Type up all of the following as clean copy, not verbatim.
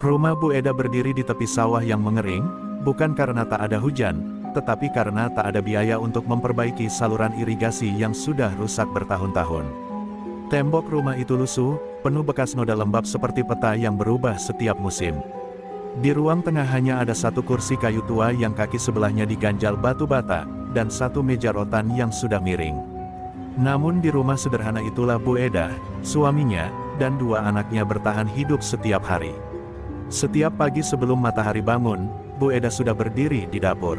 Rumah Bu Eda berdiri di tepi sawah yang mengering, bukan karena tak ada hujan, tetapi karena tak ada biaya untuk memperbaiki saluran irigasi yang sudah rusak bertahun-tahun. Tembok rumah itu lusuh, penuh bekas noda lembab seperti peta yang berubah setiap musim. Di ruang tengah hanya ada satu kursi kayu tua yang kaki sebelahnya diganjal batu bata, dan satu meja rotan yang sudah miring. Namun di rumah sederhana itulah Bu Eda, suaminya, dan dua anaknya bertahan hidup setiap hari. Setiap pagi sebelum matahari bangun, Bu Eda sudah berdiri di dapur.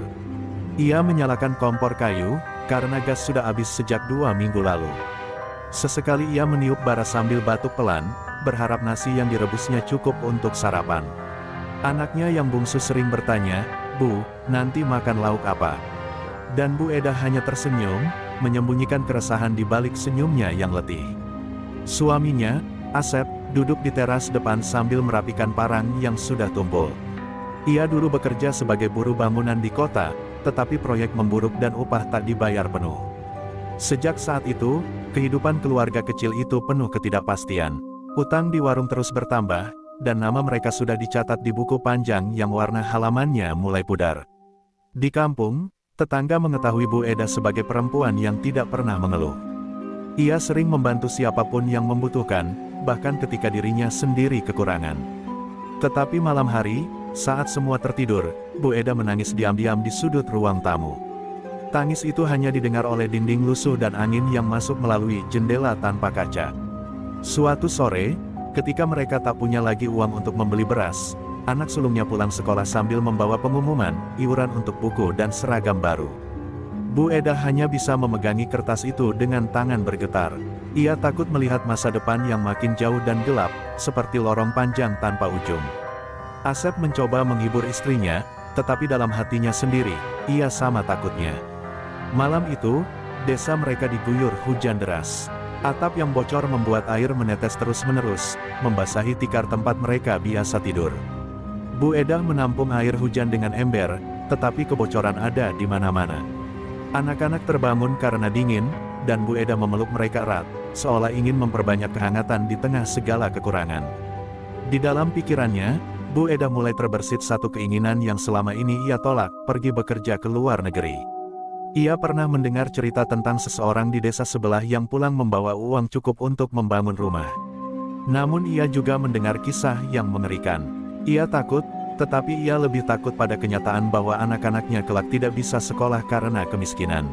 Ia menyalakan kompor kayu, karena gas sudah habis sejak 2 minggu lalu. Sesekali ia meniup bara sambil batuk pelan, berharap nasi yang direbusnya cukup untuk sarapan. Anaknya yang bungsu sering bertanya, "Bu, nanti makan lauk apa?" Dan Bu Eda hanya tersenyum, menyembunyikan keresahan di balik senyumnya yang letih. Suaminya, Asep, duduk di teras depan sambil merapikan parang yang sudah tumpul. Ia dulu bekerja sebagai buruh bangunan di kota, tetapi proyek memburuk dan upah tak dibayar penuh. Sejak saat itu, kehidupan keluarga kecil itu penuh ketidakpastian. Utang di warung terus bertambah, dan nama mereka sudah dicatat di buku panjang yang warna halamannya mulai pudar. Di kampung, tetangga mengetahui Bu Eda sebagai perempuan yang tidak pernah mengeluh. Ia sering membantu siapapun yang membutuhkan, bahkan ketika dirinya sendiri kekurangan. Tetapi malam hari, saat semua tertidur, Bu Eda menangis diam-diam di sudut ruang tamu. Tangis itu hanya didengar oleh dinding lusuh dan angin yang masuk melalui jendela tanpa kaca. Suatu sore, ketika mereka tak punya lagi uang untuk membeli beras, anak sulungnya pulang sekolah sambil membawa pengumuman, iuran untuk buku dan seragam baru. Bu Eda hanya bisa memegangi kertas itu dengan tangan bergetar. Ia takut melihat masa depan yang makin jauh dan gelap, seperti lorong panjang tanpa ujung. Asep mencoba menghibur istrinya, tetapi dalam hatinya sendiri, ia sama takutnya. Malam itu, desa mereka diguyur hujan deras. Atap yang bocor membuat air menetes terus-menerus, membasahi tikar tempat mereka biasa tidur. Bu Eda menampung air hujan dengan ember, tetapi kebocoran ada di mana-mana. Anak-anak terbangun karena dingin, dan Bu Eda memeluk mereka erat, seolah ingin memperbanyak kehangatan di tengah segala kekurangan. Di dalam pikirannya, Bu Eda mulai terbersit satu keinginan yang selama ini ia tolak, pergi bekerja ke luar negeri. Ia pernah mendengar cerita tentang seseorang di desa sebelah yang pulang membawa uang cukup untuk membangun rumah. Namun ia juga mendengar kisah yang mengerikan. Ia takut, tetapi ia lebih takut pada kenyataan bahwa anak-anaknya kelak tidak bisa sekolah karena kemiskinan.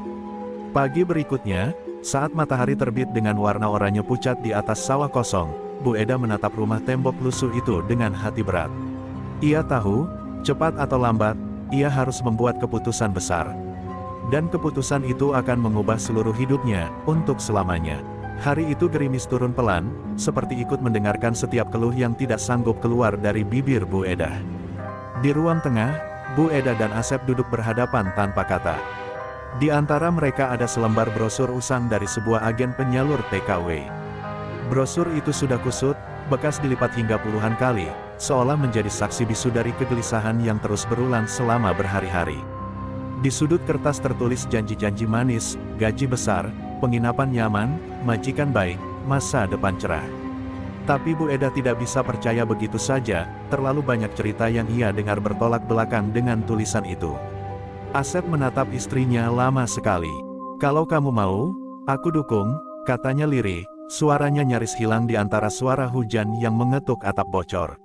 Pagi berikutnya, saat matahari terbit dengan warna oranye pucat di atas sawah kosong, Bu Eda menatap rumah tembok lusuh itu dengan hati berat. Ia tahu, cepat atau lambat, ia harus membuat keputusan besar. Dan keputusan itu akan mengubah seluruh hidupnya, untuk selamanya. Hari itu gerimis turun pelan, seperti ikut mendengarkan setiap keluh yang tidak sanggup keluar dari bibir Bu Eda. Di ruang tengah, Bu Eda dan Asep duduk berhadapan tanpa kata. Di antara mereka ada selembar brosur usang dari sebuah agen penyalur TKW. Brosur itu sudah kusut, bekas dilipat hingga puluhan kali, seolah menjadi saksi bisu dari kegelisahan yang terus berulang selama berhari-hari. Di sudut kertas tertulis janji-janji manis, gaji besar, penginapan nyaman, majikan baik, masa depan cerah. Tapi Bu Eda tidak bisa percaya begitu saja, terlalu banyak cerita yang ia dengar bertolak belakang dengan tulisan itu. Asep menatap istrinya lama sekali. "Kalau kamu mau, aku dukung," katanya lirih, suaranya nyaris hilang di antara suara hujan yang mengetuk atap bocor.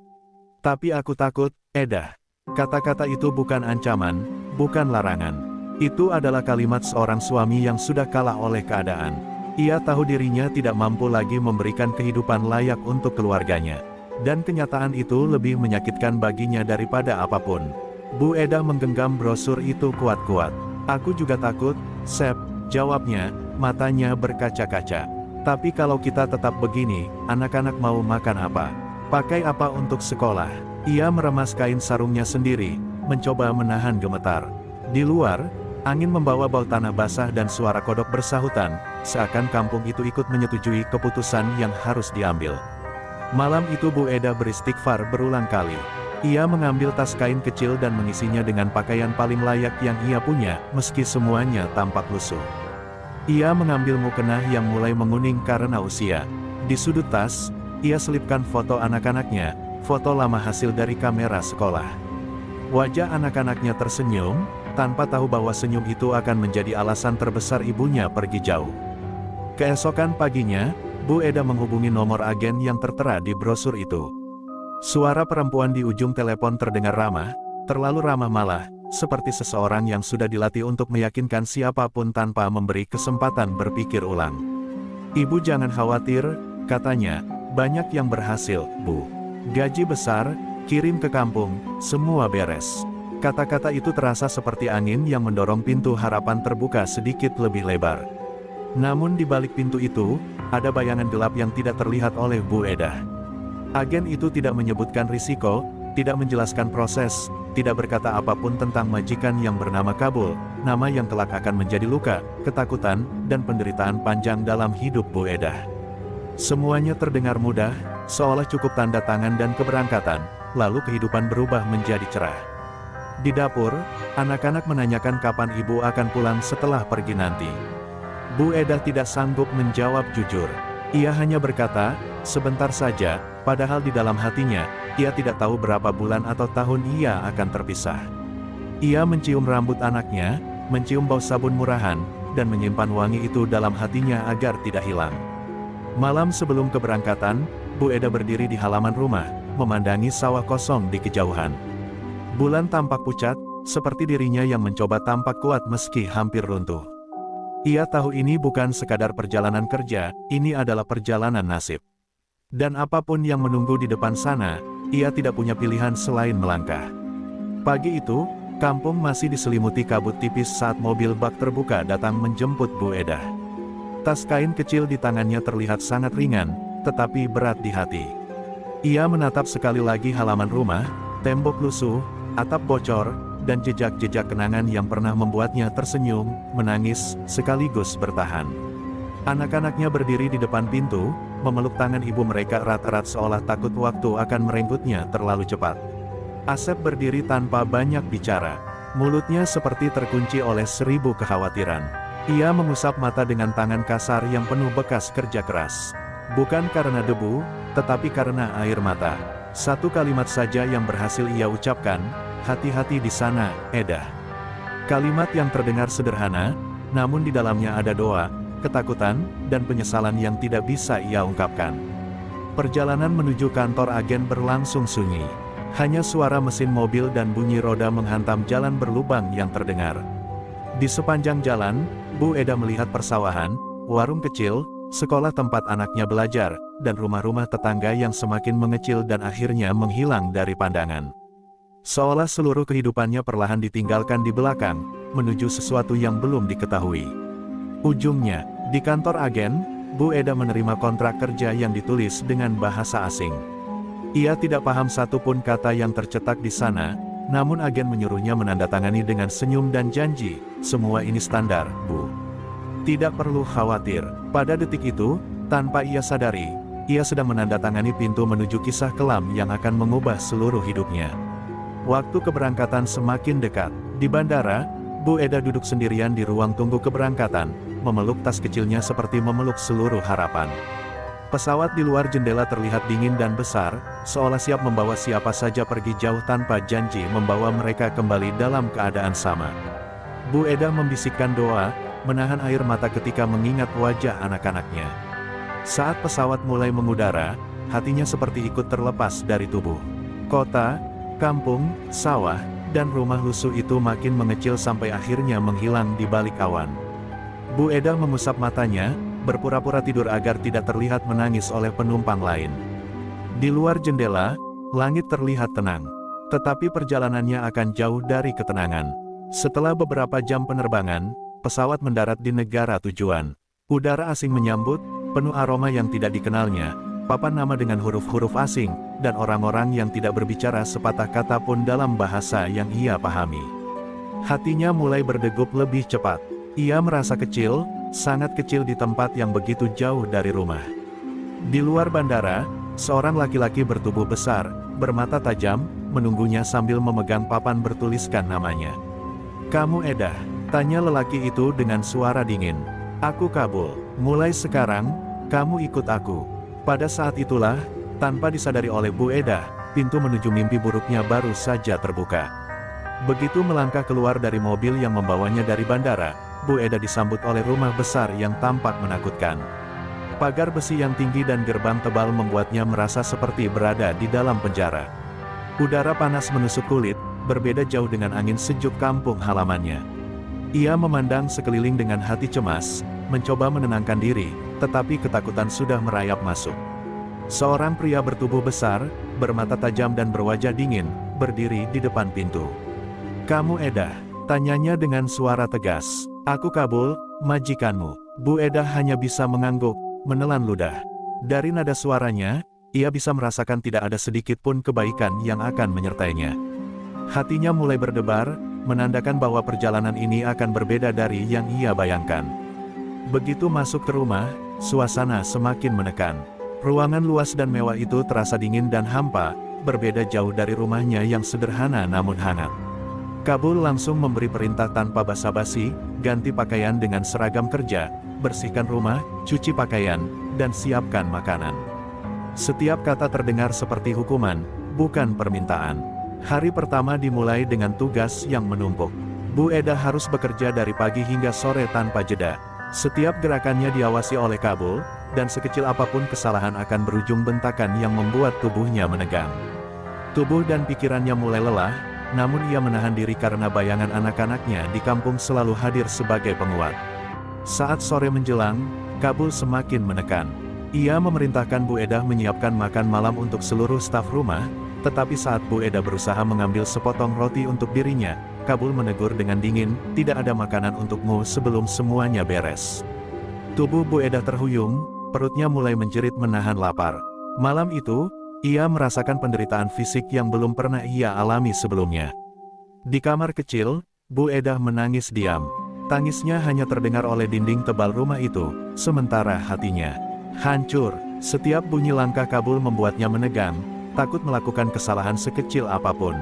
"Tapi aku takut, Eda." Kata-kata itu bukan ancaman, bukan larangan. Itu adalah kalimat seorang suami yang sudah kalah oleh keadaan. Ia tahu dirinya tidak mampu lagi memberikan kehidupan layak untuk keluarganya. Dan kenyataan itu lebih menyakitkan baginya daripada apapun. Bu Eda menggenggam brosur itu kuat-kuat. "Aku juga takut, Sep," jawabnya, matanya berkaca-kaca. "Tapi kalau kita tetap begini, anak-anak mau makan apa? Pakai apa untuk sekolah?" Ia meremas kain sarungnya sendiri, mencoba menahan gemetar. Di luar, angin membawa bau tanah basah dan suara kodok bersahutan, seakan kampung itu ikut menyetujui keputusan yang harus diambil. Malam itu Bu Eda beristighfar berulang kali. Ia mengambil tas kain kecil dan mengisinya dengan pakaian paling layak yang ia punya, meski semuanya tampak lusuh. Ia mengambil mukena yang mulai menguning karena usia. Di sudut tas, ia selipkan foto anak-anaknya, foto lama hasil dari kamera sekolah. Wajah anak-anaknya tersenyum, tanpa tahu bahwa senyum itu akan menjadi alasan terbesar ibunya pergi jauh. Keesokan paginya, Bu Eda menghubungi nomor agen yang tertera di brosur itu. Suara perempuan di ujung telepon terdengar ramah, terlalu ramah malah, seperti seseorang yang sudah dilatih untuk meyakinkan siapapun tanpa memberi kesempatan berpikir ulang. "Ibu jangan khawatir," katanya, "banyak yang berhasil, Bu. Gaji besar, kirim ke kampung, semua beres." Kata-kata itu terasa seperti angin yang mendorong pintu harapan terbuka sedikit lebih lebar. Namun di balik pintu itu, ada bayangan gelap yang tidak terlihat oleh Bu Eda. Agen itu tidak menyebutkan risiko, tidak menjelaskan proses, tidak berkata apapun tentang majikan yang bernama Kabul, nama yang kelak akan menjadi luka, ketakutan, dan penderitaan panjang dalam hidup Bu Eda. Semuanya terdengar mudah, seolah cukup tanda tangan dan keberangkatan, lalu kehidupan berubah menjadi cerah. Di dapur, anak-anak menanyakan kapan ibu akan pulang setelah pergi nanti. Bu Eda tidak sanggup menjawab jujur. Ia hanya berkata, sebentar saja, padahal di dalam hatinya, ia tidak tahu berapa bulan atau tahun ia akan terpisah. Ia mencium rambut anaknya, mencium bau sabun murahan, dan menyimpan wangi itu dalam hatinya agar tidak hilang. Malam sebelum keberangkatan, Bu Eda berdiri di halaman rumah, memandangi sawah kosong di kejauhan. Bulan tampak pucat, seperti dirinya yang mencoba tampak kuat meski hampir runtuh. Ia tahu ini bukan sekadar perjalanan kerja, ini adalah perjalanan nasib. Dan apapun yang menunggu di depan sana, ia tidak punya pilihan selain melangkah. Pagi itu, kampung masih diselimuti kabut tipis saat mobil bak terbuka datang menjemput Bu Eda. Tas kain kecil di tangannya terlihat sangat ringan, tetapi berat di hati. Ia menatap sekali lagi halaman rumah, tembok lusuh, atap bocor, dan jejak-jejak kenangan yang pernah membuatnya tersenyum, menangis, sekaligus bertahan. Anak-anaknya berdiri di depan pintu, memeluk tangan ibu mereka erat-erat seolah takut waktu akan merenggutnya terlalu cepat. Asep berdiri tanpa banyak bicara. Mulutnya seperti terkunci oleh 1000 kekhawatiran. Ia mengusap mata dengan tangan kasar yang penuh bekas kerja keras. Bukan karena debu, tetapi karena air mata. Satu kalimat saja yang berhasil ia ucapkan, "Hati-hati di sana, Eda." Kalimat yang terdengar sederhana, namun di dalamnya ada doa, ketakutan, dan penyesalan yang tidak bisa ia ungkapkan. Perjalanan menuju kantor agen berlangsung sunyi. Hanya suara mesin mobil dan bunyi roda menghantam jalan berlubang yang terdengar. Di sepanjang jalan, Bu Eda melihat persawahan, warung kecil, sekolah tempat anaknya belajar, dan rumah-rumah tetangga yang semakin mengecil dan akhirnya menghilang dari pandangan. Seolah seluruh kehidupannya perlahan ditinggalkan di belakang, menuju sesuatu yang belum diketahui. Ujungnya, di kantor agen, Bu Eda menerima kontrak kerja yang ditulis dengan bahasa asing. Ia tidak paham satupun kata yang tercetak di sana, namun agen menyuruhnya menandatangani dengan senyum dan janji, "Semua ini standar, Bu. Tidak perlu khawatir." Pada detik itu, tanpa ia sadari, ia sedang menandatangani pintu menuju kisah kelam yang akan mengubah seluruh hidupnya. Waktu keberangkatan semakin dekat. Di bandara, Bu Eda duduk sendirian di ruang tunggu keberangkatan, memeluk tas kecilnya seperti memeluk seluruh harapan. Pesawat di luar jendela terlihat dingin dan besar, seolah siap membawa siapa saja pergi jauh tanpa janji membawa mereka kembali dalam keadaan sama. Bu Eda membisikkan doa, menahan air mata ketika mengingat wajah anak-anaknya. Saat pesawat mulai mengudara, hatinya seperti ikut terlepas dari tubuh. Kota, kampung, sawah, dan rumah lusuh itu makin mengecil sampai akhirnya menghilang di balik awan. Bu Eda mengusap matanya, berpura-pura tidur agar tidak terlihat menangis oleh penumpang lain. Di luar jendela, langit terlihat tenang. Tetapi perjalanannya akan jauh dari ketenangan. Setelah beberapa jam penerbangan, pesawat mendarat di negara tujuan. Udara asing menyambut, penuh aroma yang tidak dikenalnya, papan nama dengan huruf-huruf asing, dan orang-orang yang tidak berbicara sepatah kata pun dalam bahasa yang ia pahami. Hatinya mulai berdegup lebih cepat. Ia merasa kecil, sangat kecil di tempat yang begitu jauh dari rumah. Di luar bandara, seorang laki-laki bertubuh besar, bermata tajam, menunggunya sambil memegang papan bertuliskan namanya. "Kamu Eda?" tanya lelaki itu dengan suara dingin. "Aku Kabul. Mulai sekarang, kamu ikut aku." Pada saat itulah, tanpa disadari oleh Bu Eda, pintu menuju mimpi buruknya baru saja terbuka. Begitu melangkah keluar dari mobil yang membawanya dari bandara, Bu Eda disambut oleh rumah besar yang tampak menakutkan. Pagar besi yang tinggi dan gerbang tebal membuatnya merasa seperti berada di dalam penjara. Udara panas menusuk kulit, berbeda jauh dengan angin sejuk kampung halamannya. Ia memandang sekeliling dengan hati cemas, mencoba menenangkan diri, tetapi ketakutan sudah merayap masuk. Seorang pria bertubuh besar, bermata tajam dan berwajah dingin, berdiri di depan pintu. "Kamu Eda?" tanyanya dengan suara tegas. "Aku Kabul, majikanmu." Bu Eda hanya bisa mengangguk, menelan ludah. Dari nada suaranya, ia bisa merasakan tidak ada sedikit pun kebaikan yang akan menyertainya. Hatinya mulai berdebar, menandakan bahwa perjalanan ini akan berbeda dari yang ia bayangkan. Begitu masuk ke rumah, suasana semakin menekan. Ruangan luas dan mewah itu terasa dingin dan hampa, berbeda jauh dari rumahnya yang sederhana namun hangat. Kabul langsung memberi perintah tanpa basa-basi, ganti pakaian dengan seragam kerja, bersihkan rumah, cuci pakaian, dan siapkan makanan. Setiap kata terdengar seperti hukuman, bukan permintaan. Hari pertama dimulai dengan tugas yang menumpuk. Bu Eda harus bekerja dari pagi hingga sore tanpa jeda. Setiap gerakannya diawasi oleh Kabul, dan sekecil apapun kesalahan akan berujung bentakan yang membuat tubuhnya menegang. Tubuh dan pikirannya mulai lelah, namun ia menahan diri karena bayangan anak-anaknya di kampung selalu hadir sebagai penguat. Saat sore menjelang, Kabul semakin menekan. Ia memerintahkan Bu Eda menyiapkan makan malam untuk seluruh staf rumah, tetapi saat Bu Eda berusaha mengambil sepotong roti untuk dirinya, Kabul menegur dengan dingin, "Tidak ada makanan untukmu sebelum semuanya beres." Tubuh Bu Eda terhuyung, perutnya mulai menjerit menahan lapar. Malam itu, ia merasakan penderitaan fisik yang belum pernah ia alami sebelumnya. Di kamar kecil, Bu Eda menangis diam. Tangisnya hanya terdengar oleh dinding tebal rumah itu, sementara hatinya hancur. Setiap bunyi langkah Kabul membuatnya menegang, takut melakukan kesalahan sekecil apapun.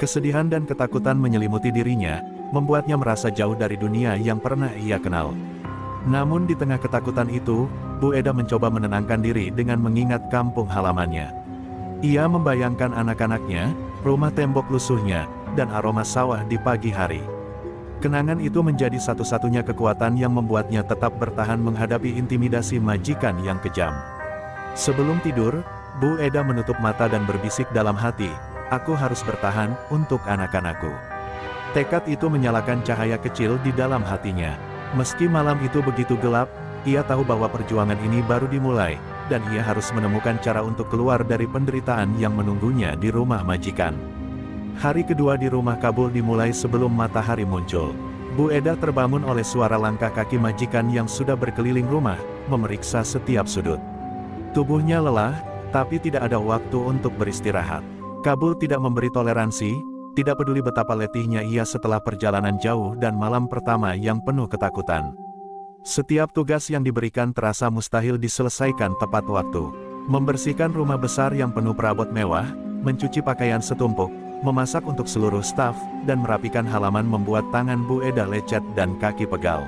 Kesedihan dan ketakutan menyelimuti dirinya, membuatnya merasa jauh dari dunia yang pernah ia kenal. Namun di tengah ketakutan itu, Bu Eda mencoba menenangkan diri dengan mengingat kampung halamannya. Ia membayangkan anak-anaknya, rumah tembok lusuhnya, dan aroma sawah di pagi hari. Kenangan itu menjadi satu-satunya kekuatan yang membuatnya tetap bertahan menghadapi intimidasi majikan yang kejam. Sebelum tidur, Bu Eda menutup mata dan berbisik dalam hati, "Aku harus bertahan untuk anak-anakku." Tekad itu menyalakan cahaya kecil di dalam hatinya. Meski malam itu begitu gelap, ia tahu bahwa perjuangan ini baru dimulai, dan ia harus menemukan cara untuk keluar dari penderitaan yang menunggunya di rumah majikan. Hari kedua di rumah Kabul dimulai sebelum matahari muncul. Bu Eda terbangun oleh suara langkah kaki majikan yang sudah berkeliling rumah, memeriksa setiap sudut. Tubuhnya lelah, tapi tidak ada waktu untuk beristirahat. Kabul tidak memberi toleransi, tidak peduli betapa letihnya ia setelah perjalanan jauh dan malam pertama yang penuh ketakutan. Setiap tugas yang diberikan terasa mustahil diselesaikan tepat waktu. Membersihkan rumah besar yang penuh perabot mewah, mencuci pakaian setumpuk, memasak untuk seluruh staf, dan merapikan halaman membuat tangan Bu Eda lecet dan kaki pegal.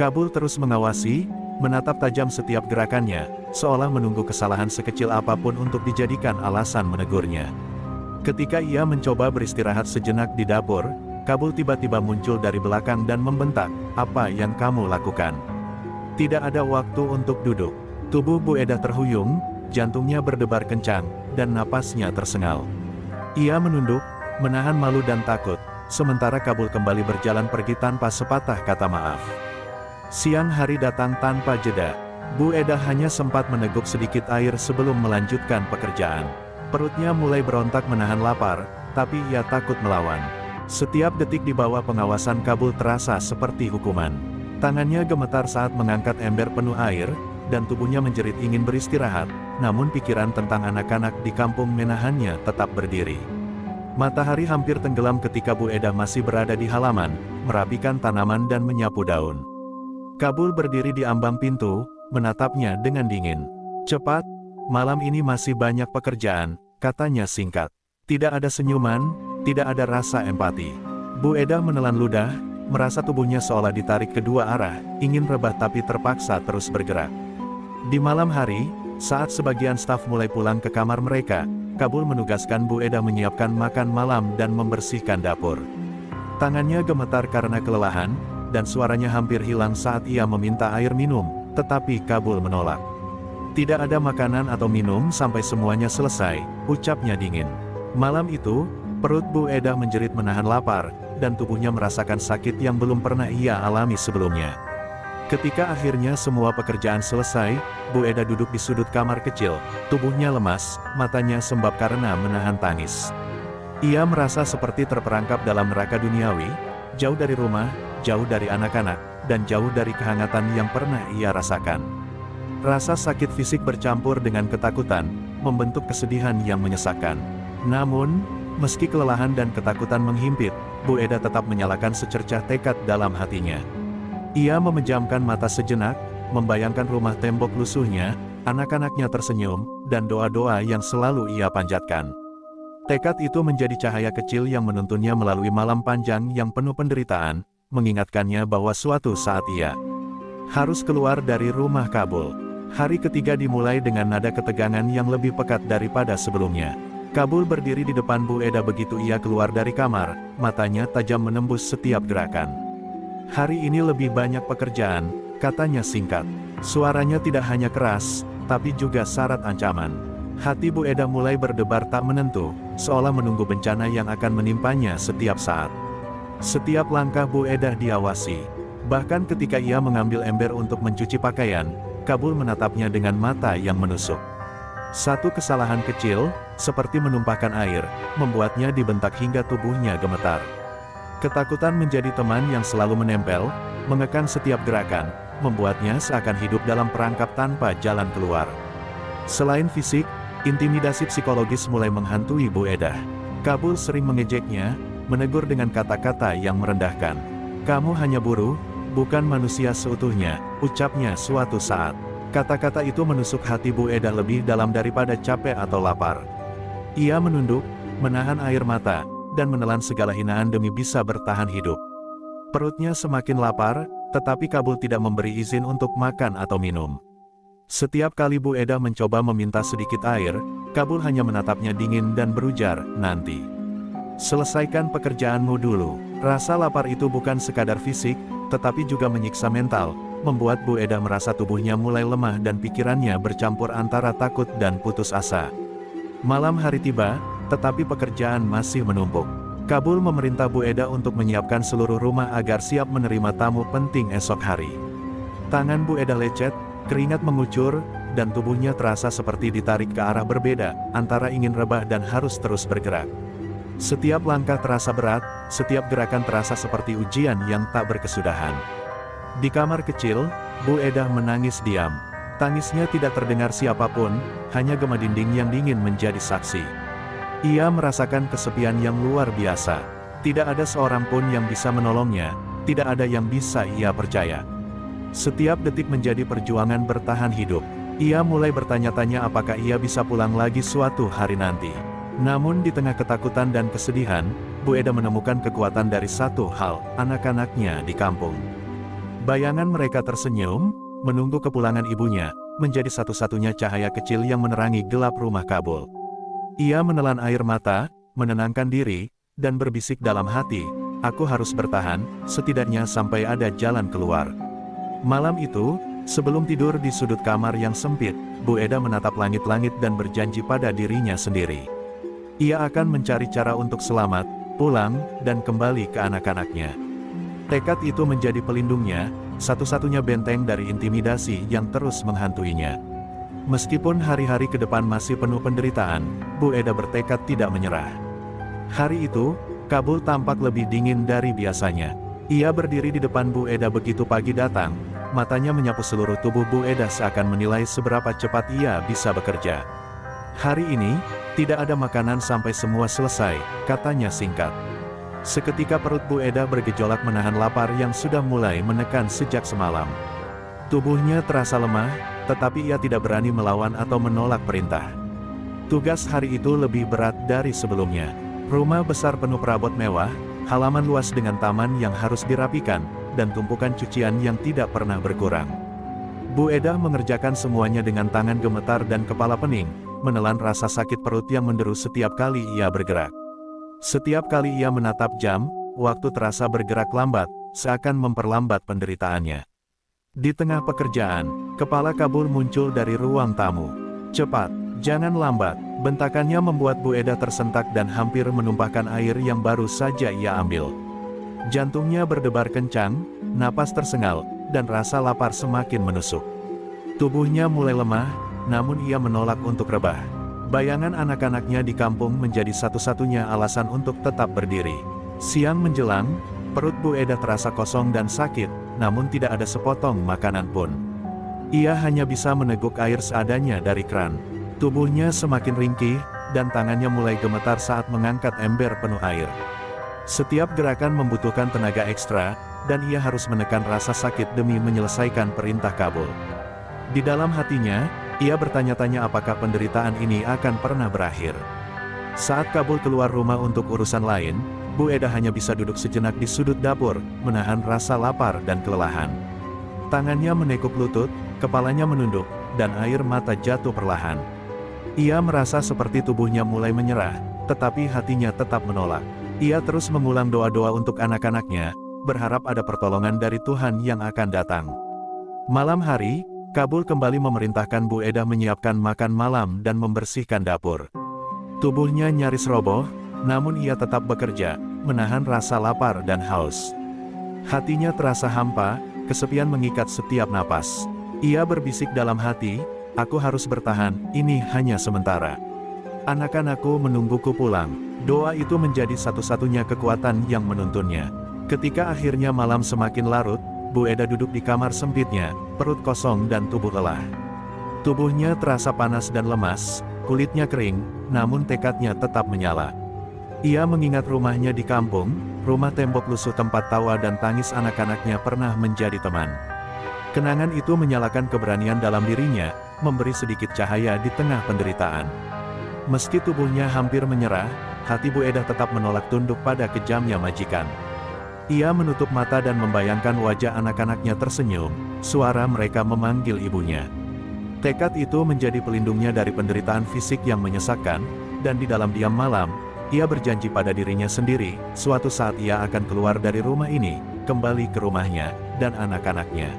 Kabul terus mengawasi, menatap tajam setiap gerakannya, seolah menunggu kesalahan sekecil apapun untuk dijadikan alasan menegurnya. Ketika ia mencoba beristirahat sejenak di dapur, Kabul tiba-tiba muncul dari belakang dan membentak, "Apa yang kamu lakukan? Tidak ada waktu untuk duduk." Tubuh Bu Eda terhuyung, jantungnya berdebar kencang, dan napasnya tersengal. Ia menunduk, menahan malu dan takut, sementara Kabul kembali berjalan pergi tanpa sepatah kata maaf. Siang hari datang tanpa jeda. Bu Eda hanya sempat meneguk sedikit air sebelum melanjutkan pekerjaan. Perutnya mulai berontak menahan lapar, tapi ia takut melawan. Setiap detik di bawah pengawasan Kabul terasa seperti hukuman. Tangannya gemetar saat mengangkat ember penuh air, dan tubuhnya menjerit ingin beristirahat, namun pikiran tentang anak-anak di kampung menahannya tetap berdiri. Matahari hampir tenggelam ketika Bu Eda masih berada di halaman, merapikan tanaman dan menyapu daun. Kabul berdiri di ambang pintu, menatapnya dengan dingin. "Cepat, malam ini masih banyak pekerjaan," katanya singkat. Tidak ada senyuman, tidak ada rasa empati. Bu Eda menelan ludah, merasa tubuhnya seolah ditarik kedua arah, ingin rebah tapi terpaksa terus bergerak. Di malam hari, saat sebagian staf mulai pulang ke kamar mereka, Kabul menugaskan Bu Eda menyiapkan makan malam dan membersihkan dapur. Tangannya gemetar karena kelelahan, dan suaranya hampir hilang saat ia meminta air minum, tetapi Kabul menolak. Tidak ada makanan atau minum sampai semuanya selesai, ucapnya dingin. Malam itu, perut Bu Eda menjerit menahan lapar, dan tubuhnya merasakan sakit yang belum pernah ia alami sebelumnya. Ketika akhirnya semua pekerjaan selesai, Bu Eda duduk di sudut kamar kecil, tubuhnya lemas, matanya sembab karena menahan tangis. Ia merasa seperti terperangkap dalam neraka duniawi, jauh dari rumah, jauh dari anak-anak, dan jauh dari kehangatan yang pernah ia rasakan. Rasa sakit fisik bercampur dengan ketakutan, membentuk kesedihan yang menyesakkan. Namun, meski kelelahan dan ketakutan menghimpit, Bu Eda tetap menyalakan secercah tekad dalam hatinya. Ia memejamkan mata sejenak, membayangkan rumah tembok lusuhnya, anak-anaknya tersenyum, dan doa-doa yang selalu ia panjatkan. Tekad itu menjadi cahaya kecil yang menuntunnya melalui malam panjang yang penuh penderitaan, mengingatkannya bahwa suatu saat ia harus keluar dari rumah Kabul. Hari ketiga dimulai dengan nada ketegangan yang lebih pekat daripada sebelumnya. Kabul berdiri di depan Bu Eda begitu ia keluar dari kamar, matanya tajam menembus setiap gerakan. Hari ini lebih banyak pekerjaan, katanya singkat. Suaranya tidak hanya keras, tapi juga syarat ancaman. Hati Bu Eda mulai berdebar tak menentu, seolah menunggu bencana yang akan menimpanya setiap saat. Setiap langkah Bu Eda diawasi. Bahkan ketika ia mengambil ember untuk mencuci pakaian, Kabul menatapnya dengan mata yang menusuk. Satu kesalahan kecil, seperti menumpahkan air, membuatnya dibentak hingga tubuhnya gemetar. Ketakutan menjadi teman yang selalu menempel, mengekang setiap gerakan, membuatnya seakan hidup dalam perangkap tanpa jalan keluar. Selain fisik, intimidasi psikologis mulai menghantui Bu Eda. Kabul sering mengejeknya, menegur dengan kata-kata yang merendahkan. "Kamu hanya buruh, bukan manusia seutuhnya," ucapnya suatu saat. Kata-kata itu menusuk hati Bu Eda lebih dalam daripada capek atau lapar. Ia menunduk, menahan air mata, dan menelan segala hinaan demi bisa bertahan hidup. Perutnya semakin lapar, tetapi Kabul tidak memberi izin untuk makan atau minum. Setiap kali Bu Eda mencoba meminta sedikit air, Kabul hanya menatapnya dingin dan berujar, "Nanti. Selesaikan pekerjaanmu dulu." Rasa lapar itu bukan sekadar fisik, tetapi juga menyiksa mental, membuat Bu Eda merasa tubuhnya mulai lemah dan pikirannya bercampur antara takut dan putus asa. Malam hari tiba, tetapi pekerjaan masih menumpuk. Kabul memerintah Bu Eda untuk menyiapkan seluruh rumah agar siap menerima tamu penting esok hari. Tangan Bu Eda lecet, keringat mengucur, dan tubuhnya terasa seperti ditarik ke arah berbeda, antara ingin rebah dan harus terus bergerak. Setiap langkah terasa berat, setiap gerakan terasa seperti ujian yang tak berkesudahan. Di kamar kecil, Bu Eda menangis diam. Tangisnya tidak terdengar siapapun, hanya gema dinding yang dingin menjadi saksi. Ia merasakan kesepian yang luar biasa. Tidak ada seorang pun yang bisa menolongnya, tidak ada yang bisa ia percaya. Setiap detik menjadi perjuangan bertahan hidup. Ia mulai bertanya-tanya apakah ia bisa pulang lagi suatu hari nanti. Namun di tengah ketakutan dan kesedihan, Bu Eda menemukan kekuatan dari satu hal, anak-anaknya di kampung. Bayangan mereka tersenyum, menunggu kepulangan ibunya, menjadi satu-satunya cahaya kecil yang menerangi gelap rumah Kabul. Ia menelan air mata, menenangkan diri, dan berbisik dalam hati, "Aku harus bertahan, setidaknya sampai ada jalan keluar." Malam itu, sebelum tidur di sudut kamar yang sempit, Bu Eda menatap langit-langit dan berjanji pada dirinya sendiri. Ia akan mencari cara untuk selamat, pulang, dan kembali ke anak-anaknya. Tekad itu menjadi pelindungnya, satu-satunya benteng dari intimidasi yang terus menghantuinya. Meskipun hari-hari ke depan masih penuh penderitaan, Bu Eda bertekad tidak menyerah. Hari itu, Kabul tampak lebih dingin dari biasanya. Ia berdiri di depan Bu Eda begitu pagi datang, matanya menyapu seluruh tubuh Bu Eda seakan menilai seberapa cepat ia bisa bekerja. "Hari ini, tidak ada makanan sampai semua selesai," katanya singkat. Seketika perut Bu Eda bergejolak menahan lapar yang sudah mulai menekan sejak semalam. Tubuhnya terasa lemah, tetapi ia tidak berani melawan atau menolak perintah. Tugas hari itu lebih berat dari sebelumnya. Rumah besar penuh perabot mewah, halaman luas dengan taman yang harus dirapikan, dan tumpukan cucian yang tidak pernah berkurang. Bu Eda mengerjakan semuanya dengan tangan gemetar dan kepala pening, menelan rasa sakit perut yang menderu setiap kali ia bergerak. Setiap kali ia menatap jam, waktu terasa bergerak lambat, seakan memperlambat penderitaannya. Di tengah pekerjaan, kepala Kabul muncul dari ruang tamu. "Cepat, jangan lambat," bentakannya membuat Bu Eda tersentak dan hampir menumpahkan air yang baru saja ia ambil. Jantungnya berdebar kencang, napas tersengal, dan rasa lapar semakin menusuk. Tubuhnya mulai lemah, namun ia menolak untuk rebah. Bayangan anak-anaknya di kampung menjadi satu-satunya alasan untuk tetap berdiri. Siang menjelang, perut Bu Eda terasa kosong dan sakit, namun tidak ada sepotong makanan pun. Ia hanya bisa meneguk air seadanya dari keran. Tubuhnya semakin ringkih, dan tangannya mulai gemetar saat mengangkat ember penuh air. Setiap gerakan membutuhkan tenaga ekstra, dan ia harus menekan rasa sakit demi menyelesaikan perintah Kabul. Di dalam hatinya, ia bertanya-tanya apakah penderitaan ini akan pernah berakhir. Saat Kabul keluar rumah untuk urusan lain, Bu Eda hanya bisa duduk sejenak di sudut dapur, menahan rasa lapar dan kelelahan. Tangannya menekuk lutut, kepalanya menunduk, dan air mata jatuh perlahan. Ia merasa seperti tubuhnya mulai menyerah, tetapi hatinya tetap menolak. Ia terus mengulang doa-doa untuk anak-anaknya, berharap ada pertolongan dari Tuhan yang akan datang. Malam hari, Kabul kembali memerintahkan Bu Eda menyiapkan makan malam dan membersihkan dapur. Tubuhnya nyaris roboh, namun ia tetap bekerja, menahan rasa lapar dan haus. Hatinya terasa hampa, kesepian mengikat setiap napas. Ia berbisik dalam hati, "Aku harus bertahan, ini hanya sementara. Anak-anakku menungguku pulang." Doa itu menjadi satu-satunya kekuatan yang menuntunnya. Ketika akhirnya malam semakin larut, Bu Eda duduk di kamar sempitnya, perut kosong dan tubuh lelah. Tubuhnya terasa panas dan lemas, kulitnya kering, namun tekadnya tetap menyala. Ia mengingat rumahnya di kampung, rumah tembok lusuh tempat tawa dan tangis anak-anaknya pernah menjadi teman. Kenangan itu menyalakan keberanian dalam dirinya, memberi sedikit cahaya di tengah penderitaan. Meski tubuhnya hampir menyerah, hati Bu Eda tetap menolak tunduk pada kejamnya majikan. Ia menutup mata dan membayangkan wajah anak-anaknya tersenyum, suara mereka memanggil ibunya. Tekad itu menjadi pelindungnya dari penderitaan fisik yang menyesakkan, dan di dalam diam malam, ia berjanji pada dirinya sendiri, suatu saat ia akan keluar dari rumah ini, kembali ke rumahnya, dan anak-anaknya.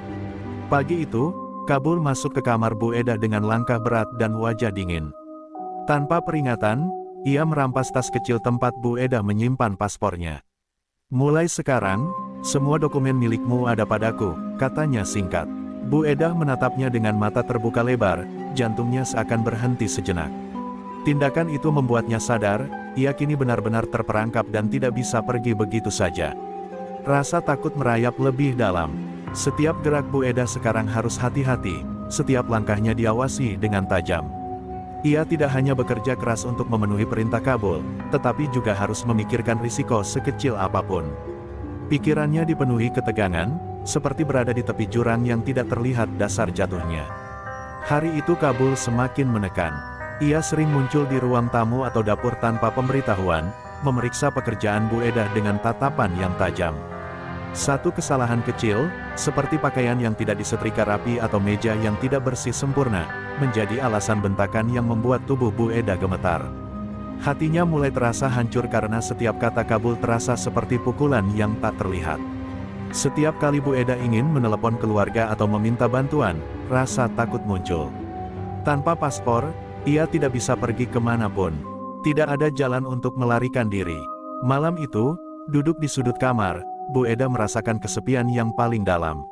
Pagi itu, Kabul masuk ke kamar Bu Eda dengan langkah berat dan wajah dingin. Tanpa peringatan, ia merampas tas kecil tempat Bu Eda menyimpan paspornya. "Mulai sekarang, semua dokumen milikmu ada padaku," katanya singkat. Bu Eda menatapnya dengan mata terbuka lebar, jantungnya seakan berhenti sejenak. Tindakan itu membuatnya sadar, ia kini benar-benar terperangkap dan tidak bisa pergi begitu saja. Rasa takut merayap lebih dalam. Setiap gerak Bu Eda sekarang harus hati-hati, setiap langkahnya diawasi dengan tajam. Ia tidak hanya bekerja keras untuk memenuhi perintah Kabul, tetapi juga harus memikirkan risiko sekecil apapun. Pikirannya dipenuhi ketegangan, seperti berada di tepi jurang yang tidak terlihat dasar jatuhnya. Hari itu Kabul semakin menekan. Ia sering muncul di ruang tamu atau dapur tanpa pemberitahuan, memeriksa pekerjaan Bu Eda dengan tatapan yang tajam. Satu kesalahan kecil, seperti pakaian yang tidak disetrika rapi atau meja yang tidak bersih sempurna, menjadi alasan bentakan yang membuat tubuh Bu Eda gemetar. Hatinya mulai terasa hancur karena setiap kata Kabul terasa seperti pukulan yang tak terlihat. Setiap kali Bu Eda ingin menelepon keluarga atau meminta bantuan, rasa takut muncul. Tanpa paspor, ia tidak bisa pergi kemanapun. Tidak ada jalan untuk melarikan diri. Malam itu, duduk di sudut kamar, Bu Eda merasakan kesepian yang paling dalam.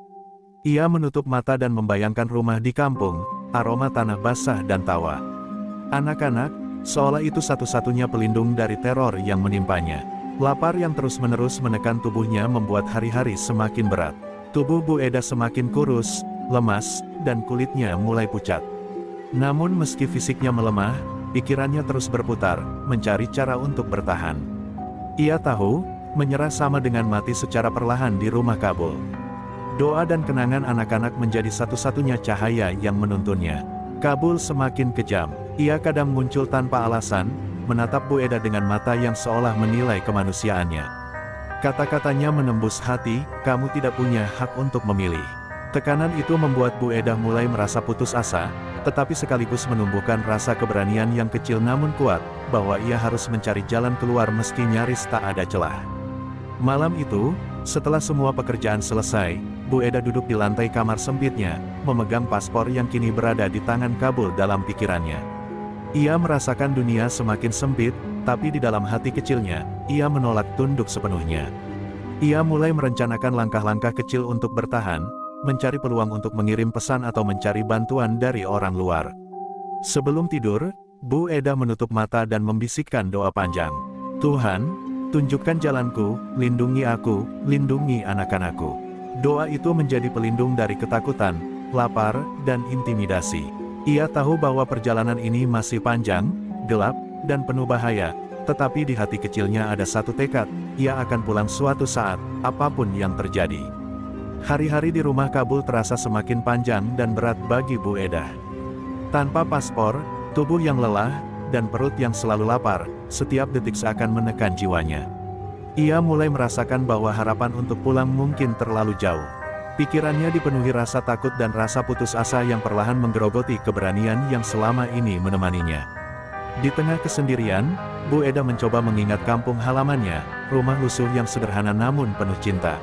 Ia menutup mata dan membayangkan rumah di kampung, aroma tanah basah dan tawa. Anak-anak, seolah itu satu-satunya pelindung dari teror yang menimpanya. Lapar yang terus-menerus menekan tubuhnya membuat hari-hari semakin berat. Tubuh Bu Eda semakin kurus, lemas, dan kulitnya mulai pucat. Namun meski fisiknya melemah, pikirannya terus berputar, mencari cara untuk bertahan. Ia tahu, menyerah sama dengan mati secara perlahan di rumah Kabul. Doa dan kenangan anak-anak menjadi satu-satunya cahaya yang menuntunnya. Kabul semakin kejam. Ia kadang muncul tanpa alasan, menatap Bu Eda dengan mata yang seolah menilai kemanusiaannya. Kata-katanya menembus hati, "Kamu tidak punya hak untuk memilih." Tekanan itu membuat Bu Eda mulai merasa putus asa, tetapi sekaligus menumbuhkan rasa keberanian yang kecil namun kuat, bahwa ia harus mencari jalan keluar meski nyaris tak ada celah. Malam itu, setelah semua pekerjaan selesai, Bu Eda duduk di lantai kamar sempitnya, memegang paspor yang kini berada di tangan kabul dalam pikirannya. Ia merasakan dunia semakin sempit, tapi di dalam hati kecilnya, ia menolak tunduk sepenuhnya. Ia mulai merencanakan langkah-langkah kecil untuk bertahan, mencari peluang untuk mengirim pesan atau mencari bantuan dari orang luar. Sebelum tidur, Bu Eda menutup mata dan membisikkan doa panjang. Tuhan, tunjukkan jalanku, lindungi aku, lindungi anak-anakku. Doa itu menjadi pelindung dari ketakutan, lapar, dan intimidasi. Ia tahu bahwa perjalanan ini masih panjang, gelap, dan penuh bahaya, tetapi di hati kecilnya ada satu tekad, ia akan pulang suatu saat, apapun yang terjadi. Hari-hari di rumah Kabul terasa semakin panjang dan berat bagi Bu Eda. Tanpa paspor, tubuh yang lelah, dan perut yang selalu lapar, setiap detik seakan menekan jiwanya. Ia mulai merasakan bahwa harapan untuk pulang mungkin terlalu jauh. Pikirannya dipenuhi rasa takut dan rasa putus asa yang perlahan menggerogoti keberanian yang selama ini menemaninya. Di tengah kesendirian, Bu Eda mencoba mengingat kampung halamannya, rumah lusuh yang sederhana namun penuh cinta.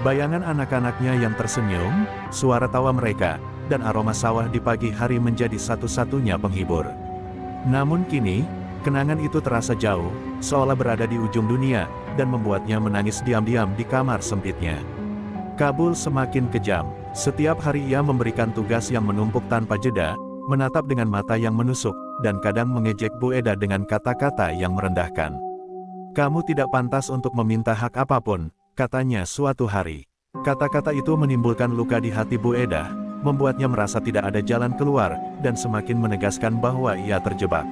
Bayangan anak-anaknya yang tersenyum, suara tawa mereka, dan aroma sawah di pagi hari menjadi satu-satunya penghibur. Namun kini, kenangan itu terasa jauh, seolah berada di ujung dunia, dan membuatnya menangis diam-diam di kamar sempitnya. Kabul semakin kejam, setiap hari ia memberikan tugas yang menumpuk tanpa jeda, menatap dengan mata yang menusuk, dan kadang mengejek Bu Eda dengan kata-kata yang merendahkan. Kamu tidak pantas untuk meminta hak apapun, katanya suatu hari. Kata-kata itu menimbulkan luka di hati Bu Eda, membuatnya merasa tidak ada jalan keluar, dan semakin menegaskan bahwa ia terjebak.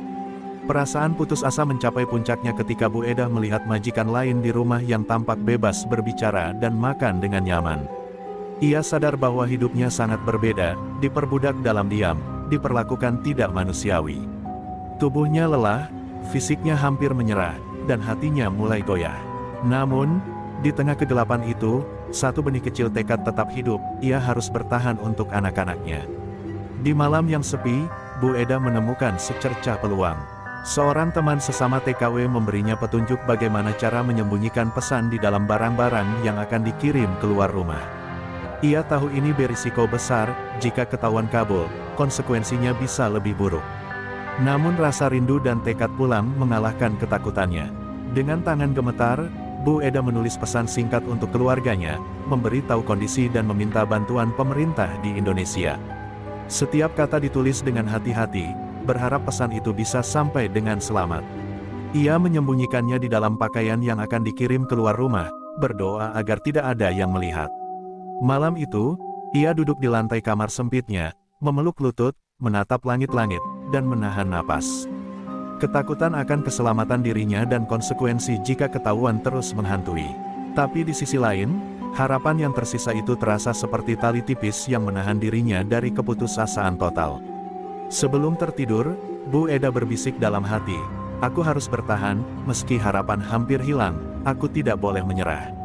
Perasaan putus asa mencapai puncaknya ketika Bu Eda melihat majikan lain di rumah yang tampak bebas berbicara dan makan dengan nyaman. Ia sadar bahwa hidupnya sangat berbeda, diperbudak dalam diam, diperlakukan tidak manusiawi. Tubuhnya lelah, fisiknya hampir menyerah, dan hatinya mulai goyah. Namun, di tengah kegelapan itu, satu benih kecil tekad tetap hidup, ia harus bertahan untuk anak-anaknya. Di malam yang sepi, Bu Eda menemukan secercah peluang. Seorang teman sesama TKW memberinya petunjuk bagaimana cara menyembunyikan pesan di dalam barang-barang yang akan dikirim keluar rumah. Ia tahu ini berisiko besar, jika ketahuan Kabul, konsekuensinya bisa lebih buruk. Namun rasa rindu dan tekad pulang mengalahkan ketakutannya. Dengan tangan gemetar, Bu Eda menulis pesan singkat untuk keluarganya, memberi tahu kondisi dan meminta bantuan pemerintah di Indonesia. Setiap kata ditulis dengan hati-hati, berharap pesan itu bisa sampai dengan selamat. Ia menyembunyikannya di dalam pakaian yang akan dikirim keluar rumah, berdoa agar tidak ada yang melihat. Malam itu, ia duduk di lantai kamar sempitnya, memeluk lutut, menatap langit-langit, dan menahan napas. Ketakutan akan keselamatan dirinya dan konsekuensi jika ketahuan terus menghantui. Tapi di sisi lain, harapan yang tersisa itu terasa seperti tali tipis yang menahan dirinya dari keputusasaan total. Sebelum tertidur, Bu Eda berbisik dalam hati, aku harus bertahan, meski harapan hampir hilang, aku tidak boleh menyerah.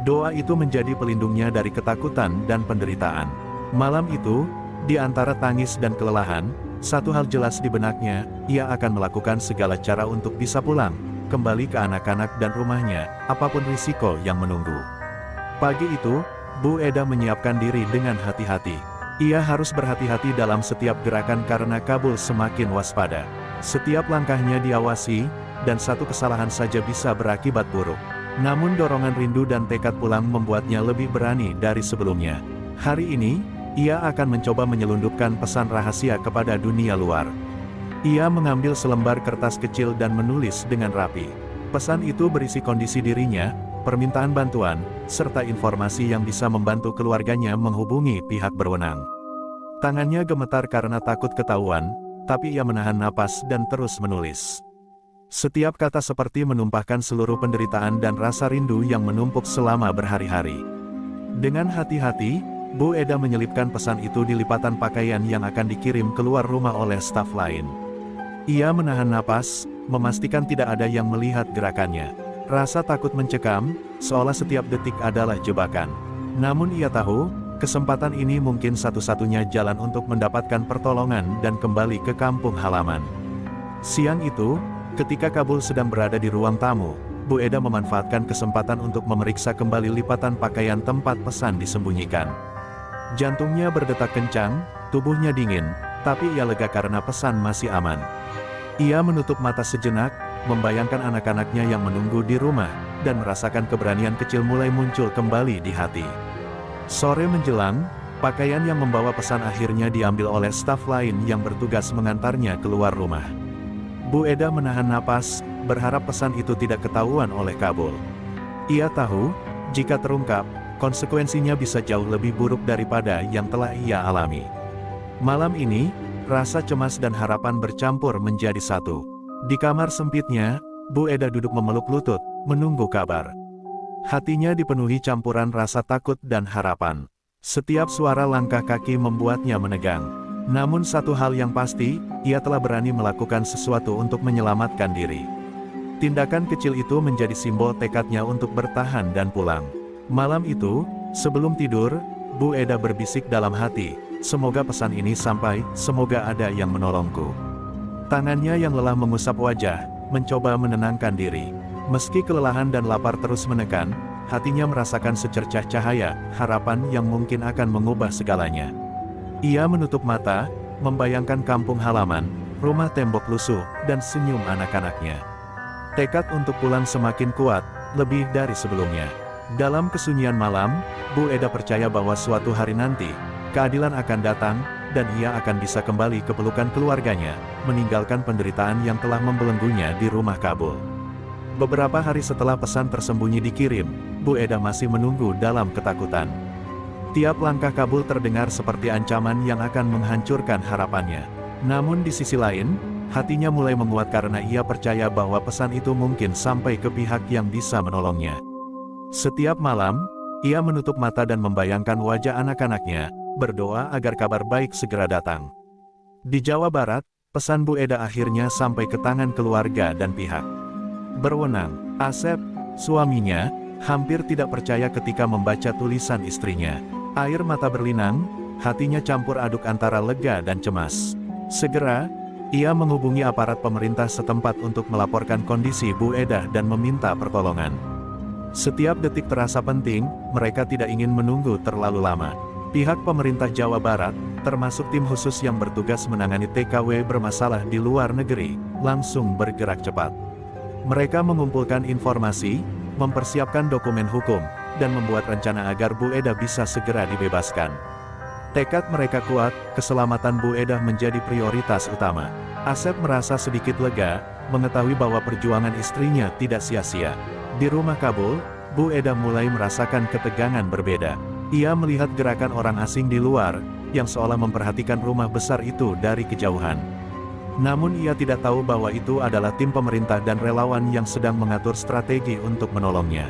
Doa itu menjadi pelindungnya dari ketakutan dan penderitaan. Malam itu, di antara tangis dan kelelahan, satu hal jelas di benaknya, ia akan melakukan segala cara untuk bisa pulang, kembali ke anak-anak dan rumahnya, apapun risiko yang menunggu. Pagi itu, Bu Eda menyiapkan diri dengan hati-hati. Ia harus berhati-hati dalam setiap gerakan karena Kabul semakin waspada. Setiap langkahnya diawasi, dan satu kesalahan saja bisa berakibat buruk. Namun dorongan rindu dan tekad pulang membuatnya lebih berani dari sebelumnya. Hari ini, ia akan mencoba menyelundupkan pesan rahasia kepada dunia luar. Ia mengambil selembar kertas kecil dan menulis dengan rapi. Pesan itu berisi kondisi dirinya, permintaan bantuan, serta informasi yang bisa membantu keluarganya menghubungi pihak berwenang. Tangannya gemetar karena takut ketahuan, tapi ia menahan napas dan terus menulis. Setiap kata seperti menumpahkan seluruh penderitaan dan rasa rindu yang menumpuk selama berhari-hari. Dengan hati-hati, Bu Eda menyelipkan pesan itu di lipatan pakaian yang akan dikirim keluar rumah oleh staf lain. Ia menahan napas, memastikan tidak ada yang melihat gerakannya. Rasa takut mencekam, seolah setiap detik adalah jebakan. Namun ia tahu, Kesempatan ini mungkin satu-satunya jalan untuk mendapatkan pertolongan dan kembali ke kampung halaman. Siang itu, ketika Kabul sedang berada di ruang tamu, Bu Eda memanfaatkan kesempatan untuk memeriksa kembali lipatan pakaian tempat pesan disembunyikan. Jantungnya berdetak kencang, tubuhnya dingin, tapi ia lega karena pesan masih aman. Ia menutup mata sejenak, membayangkan anak-anaknya yang menunggu di rumah, dan merasakan keberanian kecil mulai muncul kembali di hati. Sore menjelang, pakaian yang membawa pesan akhirnya diambil oleh staf lain yang bertugas mengantarnya keluar rumah. Bu Eda menahan napas, berharap pesan itu tidak ketahuan oleh Kabul. Ia tahu, jika terungkap, konsekuensinya bisa jauh lebih buruk daripada yang telah ia alami. Malam ini, rasa cemas dan harapan bercampur menjadi satu. Di kamar sempitnya, Bu Eda duduk memeluk lutut, menunggu kabar. Hatinya dipenuhi campuran rasa takut dan harapan. Setiap suara langkah kaki membuatnya menegang. Namun satu hal yang pasti, ia telah berani melakukan sesuatu untuk menyelamatkan diri. Tindakan kecil itu menjadi simbol tekadnya untuk bertahan dan pulang. Malam itu, sebelum tidur, Bu Eda berbisik dalam hati, semoga pesan ini sampai, semoga ada yang menolongku. Tangannya yang lelah mengusap wajah, mencoba menenangkan diri. Meski kelelahan dan lapar terus menekan, hatinya merasakan secercah cahaya, harapan yang mungkin akan mengubah segalanya. Ia menutup mata, membayangkan kampung halaman, rumah tembok lusuh, dan senyum anak-anaknya. Tekad untuk pulang semakin kuat, lebih dari sebelumnya. Dalam kesunyian malam, Bu Eda percaya bahwa suatu hari nanti, keadilan akan datang, dan ia akan bisa kembali ke pelukan keluarganya, meninggalkan penderitaan yang telah membelenggunya di rumah Kabul. Beberapa hari setelah pesan tersembunyi dikirim, Bu Eda masih menunggu dalam ketakutan. Tiap langkah Kabul terdengar seperti ancaman yang akan menghancurkan harapannya. Namun di sisi lain, hatinya mulai menguat karena ia percaya bahwa pesan itu mungkin sampai ke pihak yang bisa menolongnya. Setiap malam, ia menutup mata dan membayangkan wajah anak-anaknya, berdoa agar kabar baik segera datang. Di Jawa Barat, pesan Bu Eda akhirnya sampai ke tangan keluarga dan pihak berwenang. Asep, suaminya, hampir tidak percaya ketika membaca tulisan istrinya. Air mata berlinang, hatinya campur aduk antara lega dan cemas. Segera, ia menghubungi aparat pemerintah setempat untuk melaporkan kondisi Bu Eda dan meminta pertolongan. Setiap detik terasa penting, mereka tidak ingin menunggu terlalu lama. Pihak pemerintah Jawa Barat, termasuk tim khusus yang bertugas menangani TKW bermasalah di luar negeri, langsung bergerak cepat. Mereka mengumpulkan informasi, mempersiapkan dokumen hukum, dan membuat rencana agar Bu Eda bisa segera dibebaskan. Tekad mereka kuat, keselamatan Bu Eda menjadi prioritas utama. Asep merasa sedikit lega, mengetahui bahwa perjuangan istrinya tidak sia-sia. Di rumah Kabul, Bu Eda mulai merasakan ketegangan berbeda. Ia melihat gerakan orang asing di luar, yang seolah memperhatikan rumah besar itu dari kejauhan. Namun ia tidak tahu bahwa itu adalah tim pemerintah dan relawan yang sedang mengatur strategi untuk menolongnya.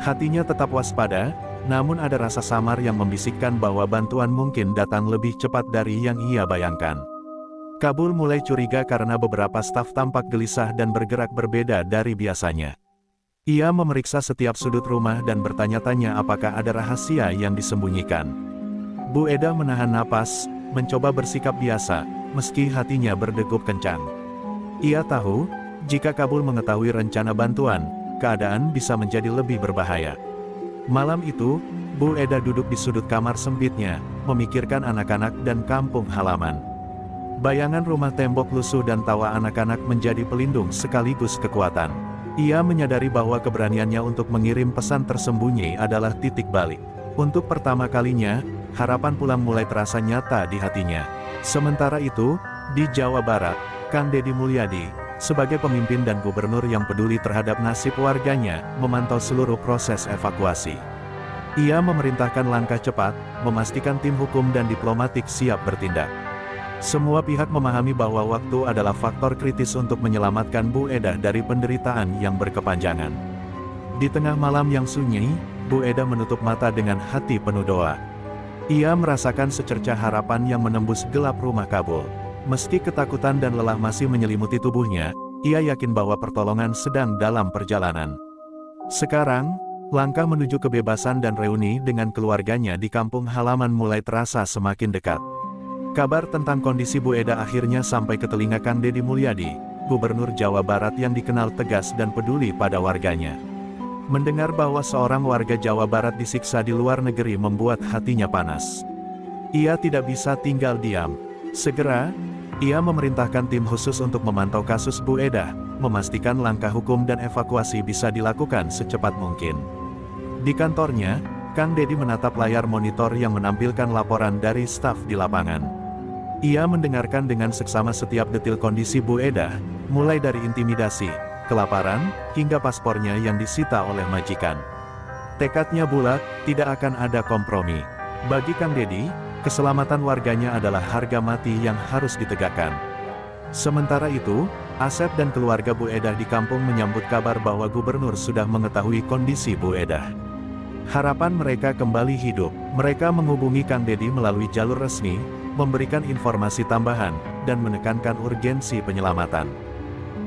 Hatinya tetap waspada, namun ada rasa samar yang membisikkan bahwa bantuan mungkin datang lebih cepat dari yang ia bayangkan. Kabul mulai curiga karena beberapa staf tampak gelisah dan bergerak berbeda dari biasanya. Ia memeriksa setiap sudut rumah dan bertanya-tanya apakah ada rahasia yang disembunyikan. Bu Eda menahan napas, mencoba bersikap biasa, meski hatinya berdegup kencang. Ia tahu, jika Kabul mengetahui rencana bantuan, keadaan bisa menjadi lebih berbahaya. Malam itu, Bu Eda duduk di sudut kamar sempitnya, memikirkan anak-anak dan kampung halaman. Bayangan rumah tembok lusuh dan tawa anak-anak menjadi pelindung sekaligus kekuatan. Ia menyadari bahwa keberaniannya untuk mengirim pesan tersembunyi adalah titik balik. Untuk pertama kalinya, harapan pulang mulai terasa nyata di hatinya. Sementara itu, di Jawa Barat, Kang Deddy Mulyadi, sebagai pemimpin dan gubernur yang peduli terhadap nasib warganya, memantau seluruh proses evakuasi. Ia memerintahkan langkah cepat, memastikan tim hukum dan diplomatik siap bertindak. Semua pihak memahami bahwa waktu adalah faktor kritis untuk menyelamatkan Bu Eda dari penderitaan yang berkepanjangan. Di tengah malam yang sunyi, Bu Eda menutup mata dengan hati penuh doa. Ia merasakan secercah harapan yang menembus gelap rumah Kabul. Meski ketakutan dan lelah masih menyelimuti tubuhnya, ia yakin bahwa pertolongan sedang dalam perjalanan. Sekarang, Langkah menuju kebebasan dan reuni dengan keluarganya di kampung halaman mulai terasa semakin dekat. Kabar tentang kondisi Bu Eda akhirnya sampai ke telinga Kang Deddy Mulyadi, Gubernur Jawa Barat yang dikenal tegas dan peduli pada warganya. Mendengar bahwa seorang warga Jawa Barat disiksa di luar negeri membuat hatinya panas. Ia tidak bisa tinggal diam. Segera, ia memerintahkan tim khusus untuk memantau kasus Bu Eda, memastikan langkah hukum dan evakuasi bisa dilakukan secepat mungkin. Di kantornya, Kang Deddy menatap layar monitor yang menampilkan laporan dari staf di lapangan. Ia mendengarkan dengan seksama setiap detil kondisi Bu Eda, mulai dari intimidasi, kelaparan, hingga paspornya yang disita oleh majikan. Tekadnya bulat, tidak akan ada kompromi. Bagi Kang Deddy, keselamatan warganya adalah harga mati yang harus ditegakkan. Sementara itu, Asep dan keluarga Bu Eda di kampung menyambut kabar bahwa gubernur sudah mengetahui kondisi Bu Eda. Harapan mereka kembali hidup. Mereka menghubungi Kang Deddy melalui jalur resmi, memberikan informasi tambahan, dan menekankan urgensi penyelamatan.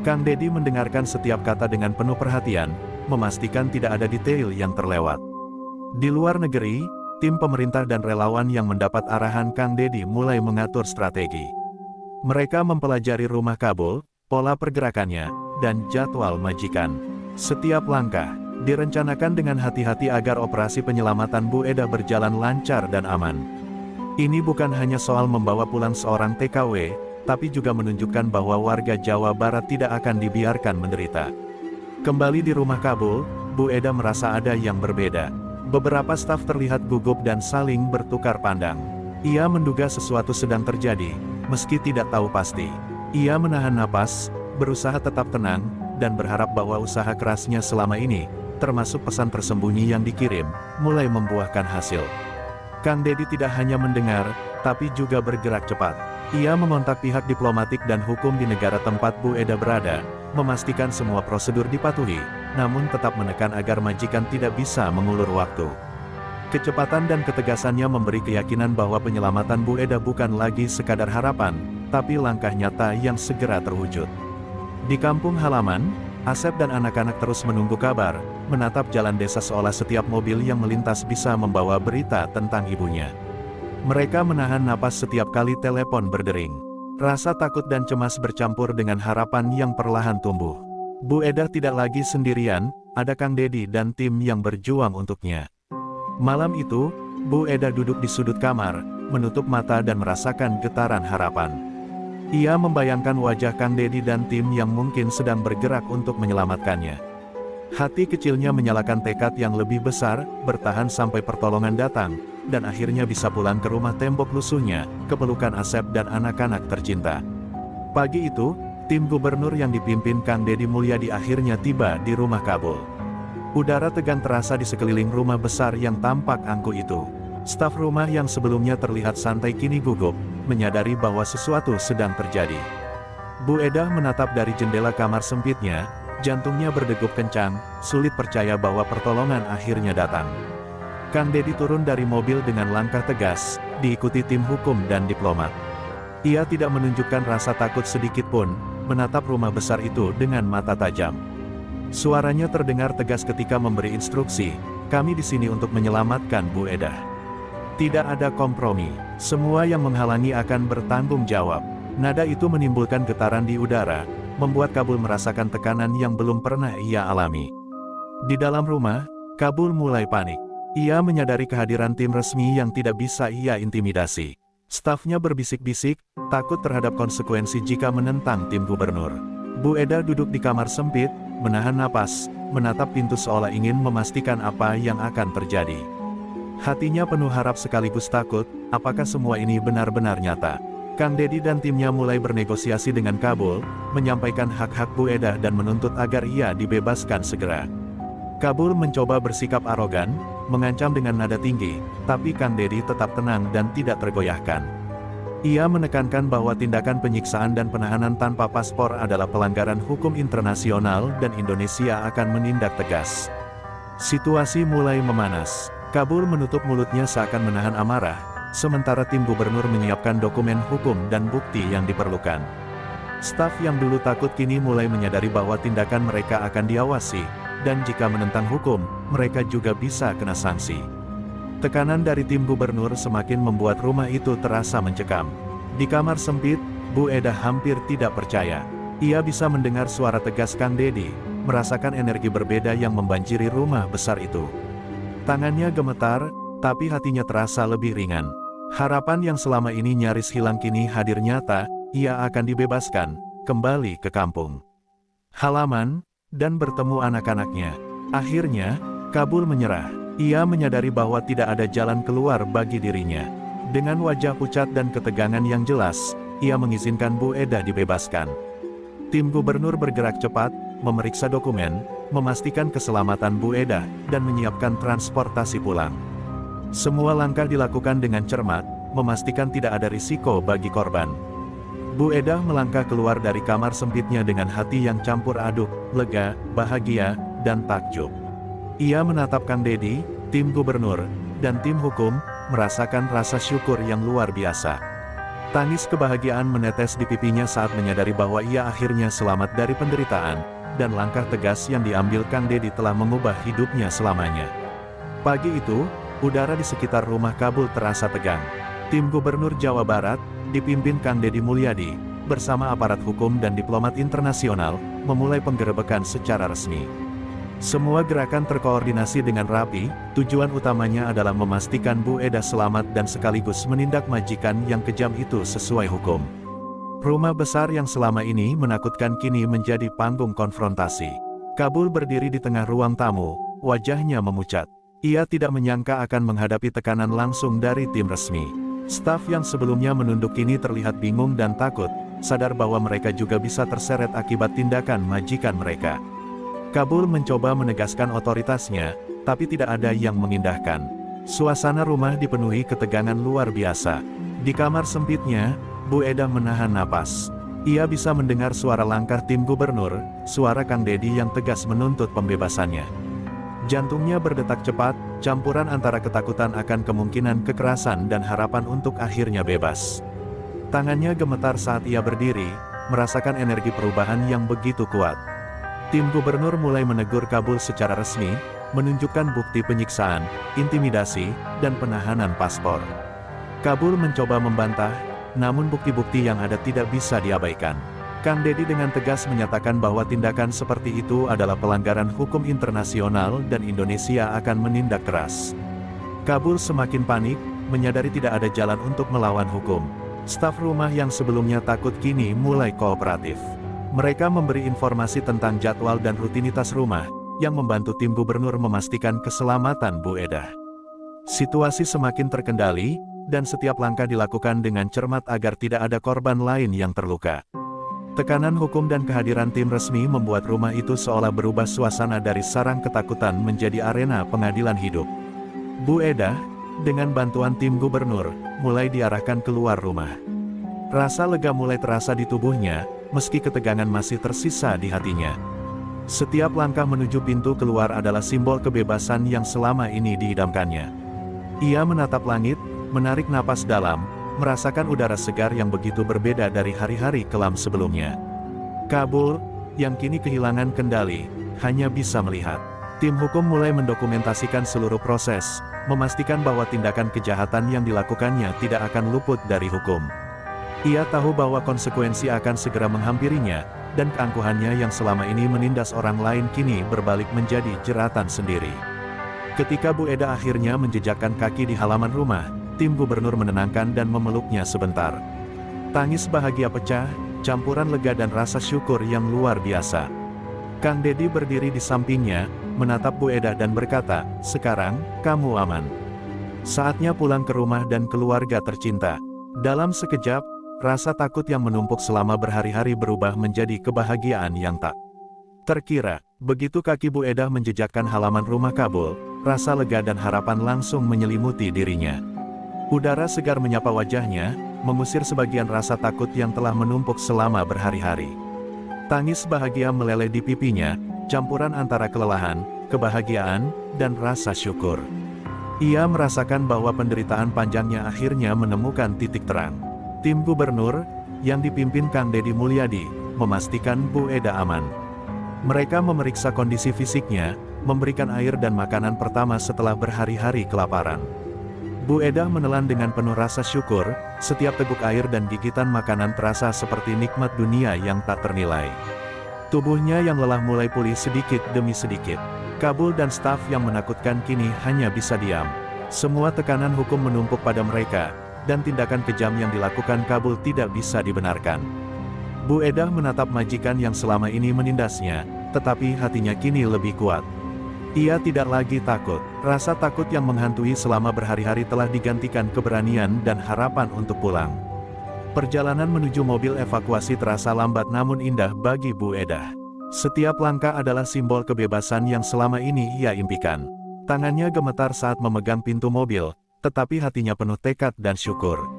Kang Deddy mendengarkan setiap kata dengan penuh perhatian, memastikan tidak ada detail yang terlewat. Di luar negeri, tim pemerintah dan relawan yang mendapat arahan Kang Deddy mulai mengatur strategi. Mereka mempelajari rumah Kabul, pola pergerakannya, dan jadwal majikan. Setiap langkah direncanakan dengan hati-hati agar operasi penyelamatan Bu Eda berjalan lancar dan aman. Ini bukan hanya soal membawa pulang seorang TKW, tapi juga menunjukkan bahwa warga Jawa Barat tidak akan dibiarkan menderita. Kembali di rumah Kabul, Bu Eda merasa ada yang berbeda. Beberapa staf terlihat gugup dan saling bertukar pandang. Ia menduga sesuatu sedang terjadi, meski tidak tahu pasti. Ia menahan napas, berusaha tetap tenang, dan berharap bahwa usaha kerasnya selama ini, termasuk pesan tersembunyi yang dikirim, mulai membuahkan hasil. Kang Deddy tidak hanya mendengar, tapi juga bergerak cepat. Ia mengontak pihak diplomatik dan hukum di negara tempat Bu Eda berada, memastikan semua prosedur dipatuhi, namun tetap menekan agar majikan tidak bisa mengulur waktu. Kecepatan dan ketegasannya memberi keyakinan bahwa penyelamatan Bu Eda bukan lagi sekadar harapan, tapi langkah nyata yang segera terwujud. Di kampung halaman, Asep dan anak-anak terus menunggu kabar, menatap jalan desa seolah setiap mobil yang melintas bisa membawa berita tentang ibunya. Mereka menahan napas setiap kali telepon berdering. Rasa takut dan cemas bercampur dengan harapan yang perlahan tumbuh. Bu Eda tidak lagi sendirian, ada Kang Deddy dan tim yang berjuang untuknya. Malam itu, Bu Eda duduk di sudut kamar, menutup mata dan merasakan getaran harapan. Ia membayangkan wajah Kang Deddy dan tim yang mungkin sedang bergerak untuk menyelamatkannya. Hati kecilnya menyalakan tekad yang lebih besar, bertahan sampai pertolongan datang, dan akhirnya bisa pulang ke rumah tembok lusuhnya, ke pelukan Asep dan anak-anak tercinta. Pagi itu, tim gubernur yang dipimpin Kang Deddy Mulyadi akhirnya tiba di rumah Kabul. Udara tegang terasa di sekeliling rumah besar yang tampak angkuh itu. Staf rumah yang sebelumnya terlihat santai kini gugup, menyadari bahwa sesuatu sedang terjadi. Bu Eda menatap dari jendela kamar sempitnya, jantungnya berdegup kencang, sulit percaya bahwa pertolongan akhirnya datang. Kang Deddy turun dari mobil dengan langkah tegas, diikuti tim hukum dan diplomat. Ia tidak menunjukkan rasa takut sedikit pun, menatap rumah besar itu dengan mata tajam. Suaranya terdengar tegas ketika memberi instruksi, "Kami di sini untuk menyelamatkan Bu Eda. Tidak ada kompromi, semua yang menghalangi akan bertanggung jawab." Nada itu menimbulkan getaran di udara, membuat Kabul merasakan tekanan yang belum pernah ia alami. Di dalam rumah, Kabul mulai panik. Ia menyadari kehadiran tim resmi yang tidak bisa ia intimidasi. Stafnya berbisik-bisik, takut terhadap konsekuensi jika menentang tim gubernur. Bu Eda duduk di kamar sempit, menahan napas, menatap pintu seolah ingin memastikan apa yang akan terjadi. Hatinya penuh harap sekaligus takut, apakah semua ini benar-benar nyata. Kang Deddy dan timnya mulai bernegosiasi dengan Kabul, menyampaikan hak-hak Bu Eda dan menuntut agar ia dibebaskan segera. Kabul mencoba bersikap arogan, mengancam dengan nada tinggi, tapi Kang Deddy tetap tenang dan tidak tergoyahkan. Ia menekankan bahwa tindakan penyiksaan dan penahanan tanpa paspor adalah pelanggaran hukum internasional dan Indonesia akan menindak tegas. Situasi mulai memanas. Kabul menutup mulutnya seakan menahan amarah, sementara tim gubernur menyiapkan dokumen hukum dan bukti yang diperlukan. Staf yang dulu takut kini mulai menyadari bahwa tindakan mereka akan diawasi, dan jika menentang hukum, mereka juga bisa kena sanksi. Tekanan dari tim gubernur semakin membuat rumah itu terasa mencekam. Di kamar sempit, Bu Eda hampir tidak percaya. Ia bisa mendengar suara tegas Kang Dedi, merasakan energi berbeda yang membanjiri rumah besar itu. Tangannya gemetar, tapi hatinya terasa lebih ringan. Harapan yang selama ini nyaris hilang kini hadir nyata, ia akan dibebaskan, kembali ke kampung halaman, dan bertemu anak-anaknya. Akhirnya, Kabul menyerah. Ia menyadari bahwa tidak ada jalan keluar bagi dirinya. Dengan wajah pucat dan ketegangan yang jelas, ia mengizinkan Bu Eda dibebaskan. Tim gubernur bergerak cepat, memeriksa dokumen, memastikan keselamatan Bu Eda, dan menyiapkan transportasi pulang. Semua langkah dilakukan dengan cermat, memastikan tidak ada risiko bagi korban. Bu Eda melangkah keluar dari kamar sempitnya dengan hati yang campur aduk, lega, bahagia, dan takjub. Ia menatap Kang Dedi, tim gubernur, dan tim hukum, merasakan rasa syukur yang luar biasa. Tangis kebahagiaan menetes di pipinya saat menyadari bahwa ia akhirnya selamat dari penderitaan, dan langkah tegas yang diambil Kang Dedi telah mengubah hidupnya selamanya. Pagi itu, udara di sekitar rumah Kabul terasa tegang. Tim Gubernur Jawa Barat, dipimpin Kang Dedi Mulyadi, bersama aparat hukum dan diplomat internasional, memulai penggerebekan secara resmi. Semua gerakan terkoordinasi dengan rapi, tujuan utamanya adalah memastikan Bu Eda selamat dan sekaligus menindak majikan yang kejam itu sesuai hukum. Rumah besar yang selama ini menakutkan kini menjadi panggung konfrontasi. Kabul berdiri di tengah ruang tamu, wajahnya memucat. Ia tidak menyangka akan menghadapi tekanan langsung dari tim resmi. Staf yang sebelumnya menunduk kini terlihat bingung dan takut, sadar bahwa mereka juga bisa terseret akibat tindakan majikan mereka. Kabul mencoba menegaskan otoritasnya, tapi tidak ada yang mengindahkan. Suasana rumah dipenuhi ketegangan luar biasa. Di kamar sempitnya, Bu Eda menahan napas. Ia bisa mendengar suara langkah tim gubernur, suara Kang Dedi yang tegas menuntut pembebasannya. Jantungnya berdetak cepat, campuran antara ketakutan akan kemungkinan kekerasan dan harapan untuk akhirnya bebas. Tangannya gemetar saat ia berdiri, merasakan energi perubahan yang begitu kuat. Tim gubernur mulai menegur Kabul secara resmi, menunjukkan bukti penyiksaan, intimidasi, dan penahanan paspor. Kabul mencoba membantah, namun bukti-bukti yang ada tidak bisa diabaikan. Kang Dedi dengan tegas menyatakan bahwa tindakan seperti itu adalah pelanggaran hukum internasional dan Indonesia akan menindak keras. Kabul semakin panik, menyadari tidak ada jalan untuk melawan hukum. Staf rumah yang sebelumnya takut kini mulai kooperatif. Mereka memberi informasi tentang jadwal dan rutinitas rumah, yang membantu tim gubernur memastikan keselamatan Bu Eda. Situasi semakin terkendali, dan setiap langkah dilakukan dengan cermat agar tidak ada korban lain yang terluka. Tekanan hukum dan kehadiran tim resmi membuat rumah itu seolah berubah suasana dari sarang ketakutan menjadi arena pengadilan hidup. Bu Eda, dengan bantuan tim gubernur, mulai diarahkan keluar rumah. Rasa lega mulai terasa di tubuhnya, meski ketegangan masih tersisa di hatinya. Setiap langkah menuju pintu keluar adalah simbol kebebasan yang selama ini diidamkannya. Ia menatap langit, menarik napas dalam, merasakan udara segar yang begitu berbeda dari hari-hari kelam sebelumnya. Kabul, yang kini kehilangan kendali, hanya bisa melihat. Tim hukum mulai mendokumentasikan seluruh proses, memastikan bahwa tindakan kejahatan yang dilakukannya tidak akan luput dari hukum. Ia tahu bahwa konsekuensi akan segera menghampirinya, dan keangkuhannya yang selama ini menindas orang lain kini berbalik menjadi jeratan sendiri. Ketika Bu Eda akhirnya menjejakkan kaki di halaman rumah, tim gubernur menenangkan dan memeluknya sebentar. Tangis bahagia pecah, campuran lega dan rasa syukur yang luar biasa. Kang Dedi berdiri di sampingnya, menatap Bu Eda dan berkata, "Sekarang, kamu aman. Saatnya pulang ke rumah dan keluarga tercinta." Dalam sekejap, rasa takut yang menumpuk selama berhari-hari berubah menjadi kebahagiaan yang tak terkira. Begitu kaki Bu Eda menjejakkan halaman rumah Kabul, rasa lega dan harapan langsung menyelimuti dirinya. Udara segar menyapa wajahnya, mengusir sebagian rasa takut yang telah menumpuk selama berhari-hari. Tangis bahagia meleleh di pipinya, campuran antara kelelahan, kebahagiaan, dan rasa syukur. Ia merasakan bahwa penderitaan panjangnya akhirnya menemukan titik terang. Tim gubernur, yang dipimpin Kang Dedi Mulyadi, memastikan Bu Eda aman. Mereka memeriksa kondisi fisiknya, memberikan air dan makanan pertama setelah berhari-hari kelaparan. Bu Edah menelan dengan penuh rasa syukur, setiap teguk air dan gigitan makanan terasa seperti nikmat dunia yang tak ternilai. Tubuhnya yang lelah mulai pulih sedikit demi sedikit. Kabul dan staf yang menakutkan kini hanya bisa diam. Semua tekanan hukum menumpuk pada mereka, dan tindakan kejam yang dilakukan Kabul tidak bisa dibenarkan. Bu Edah menatap majikan yang selama ini menindasnya, tetapi hatinya kini lebih kuat. Ia tidak lagi takut. Rasa takut yang menghantui selama berhari-hari telah digantikan keberanian dan harapan untuk pulang. Perjalanan menuju mobil evakuasi terasa lambat namun indah bagi Bu Edah. Setiap langkah adalah simbol kebebasan yang selama ini ia impikan. Tangannya gemetar saat memegang pintu mobil, tetapi hatinya penuh tekad dan syukur.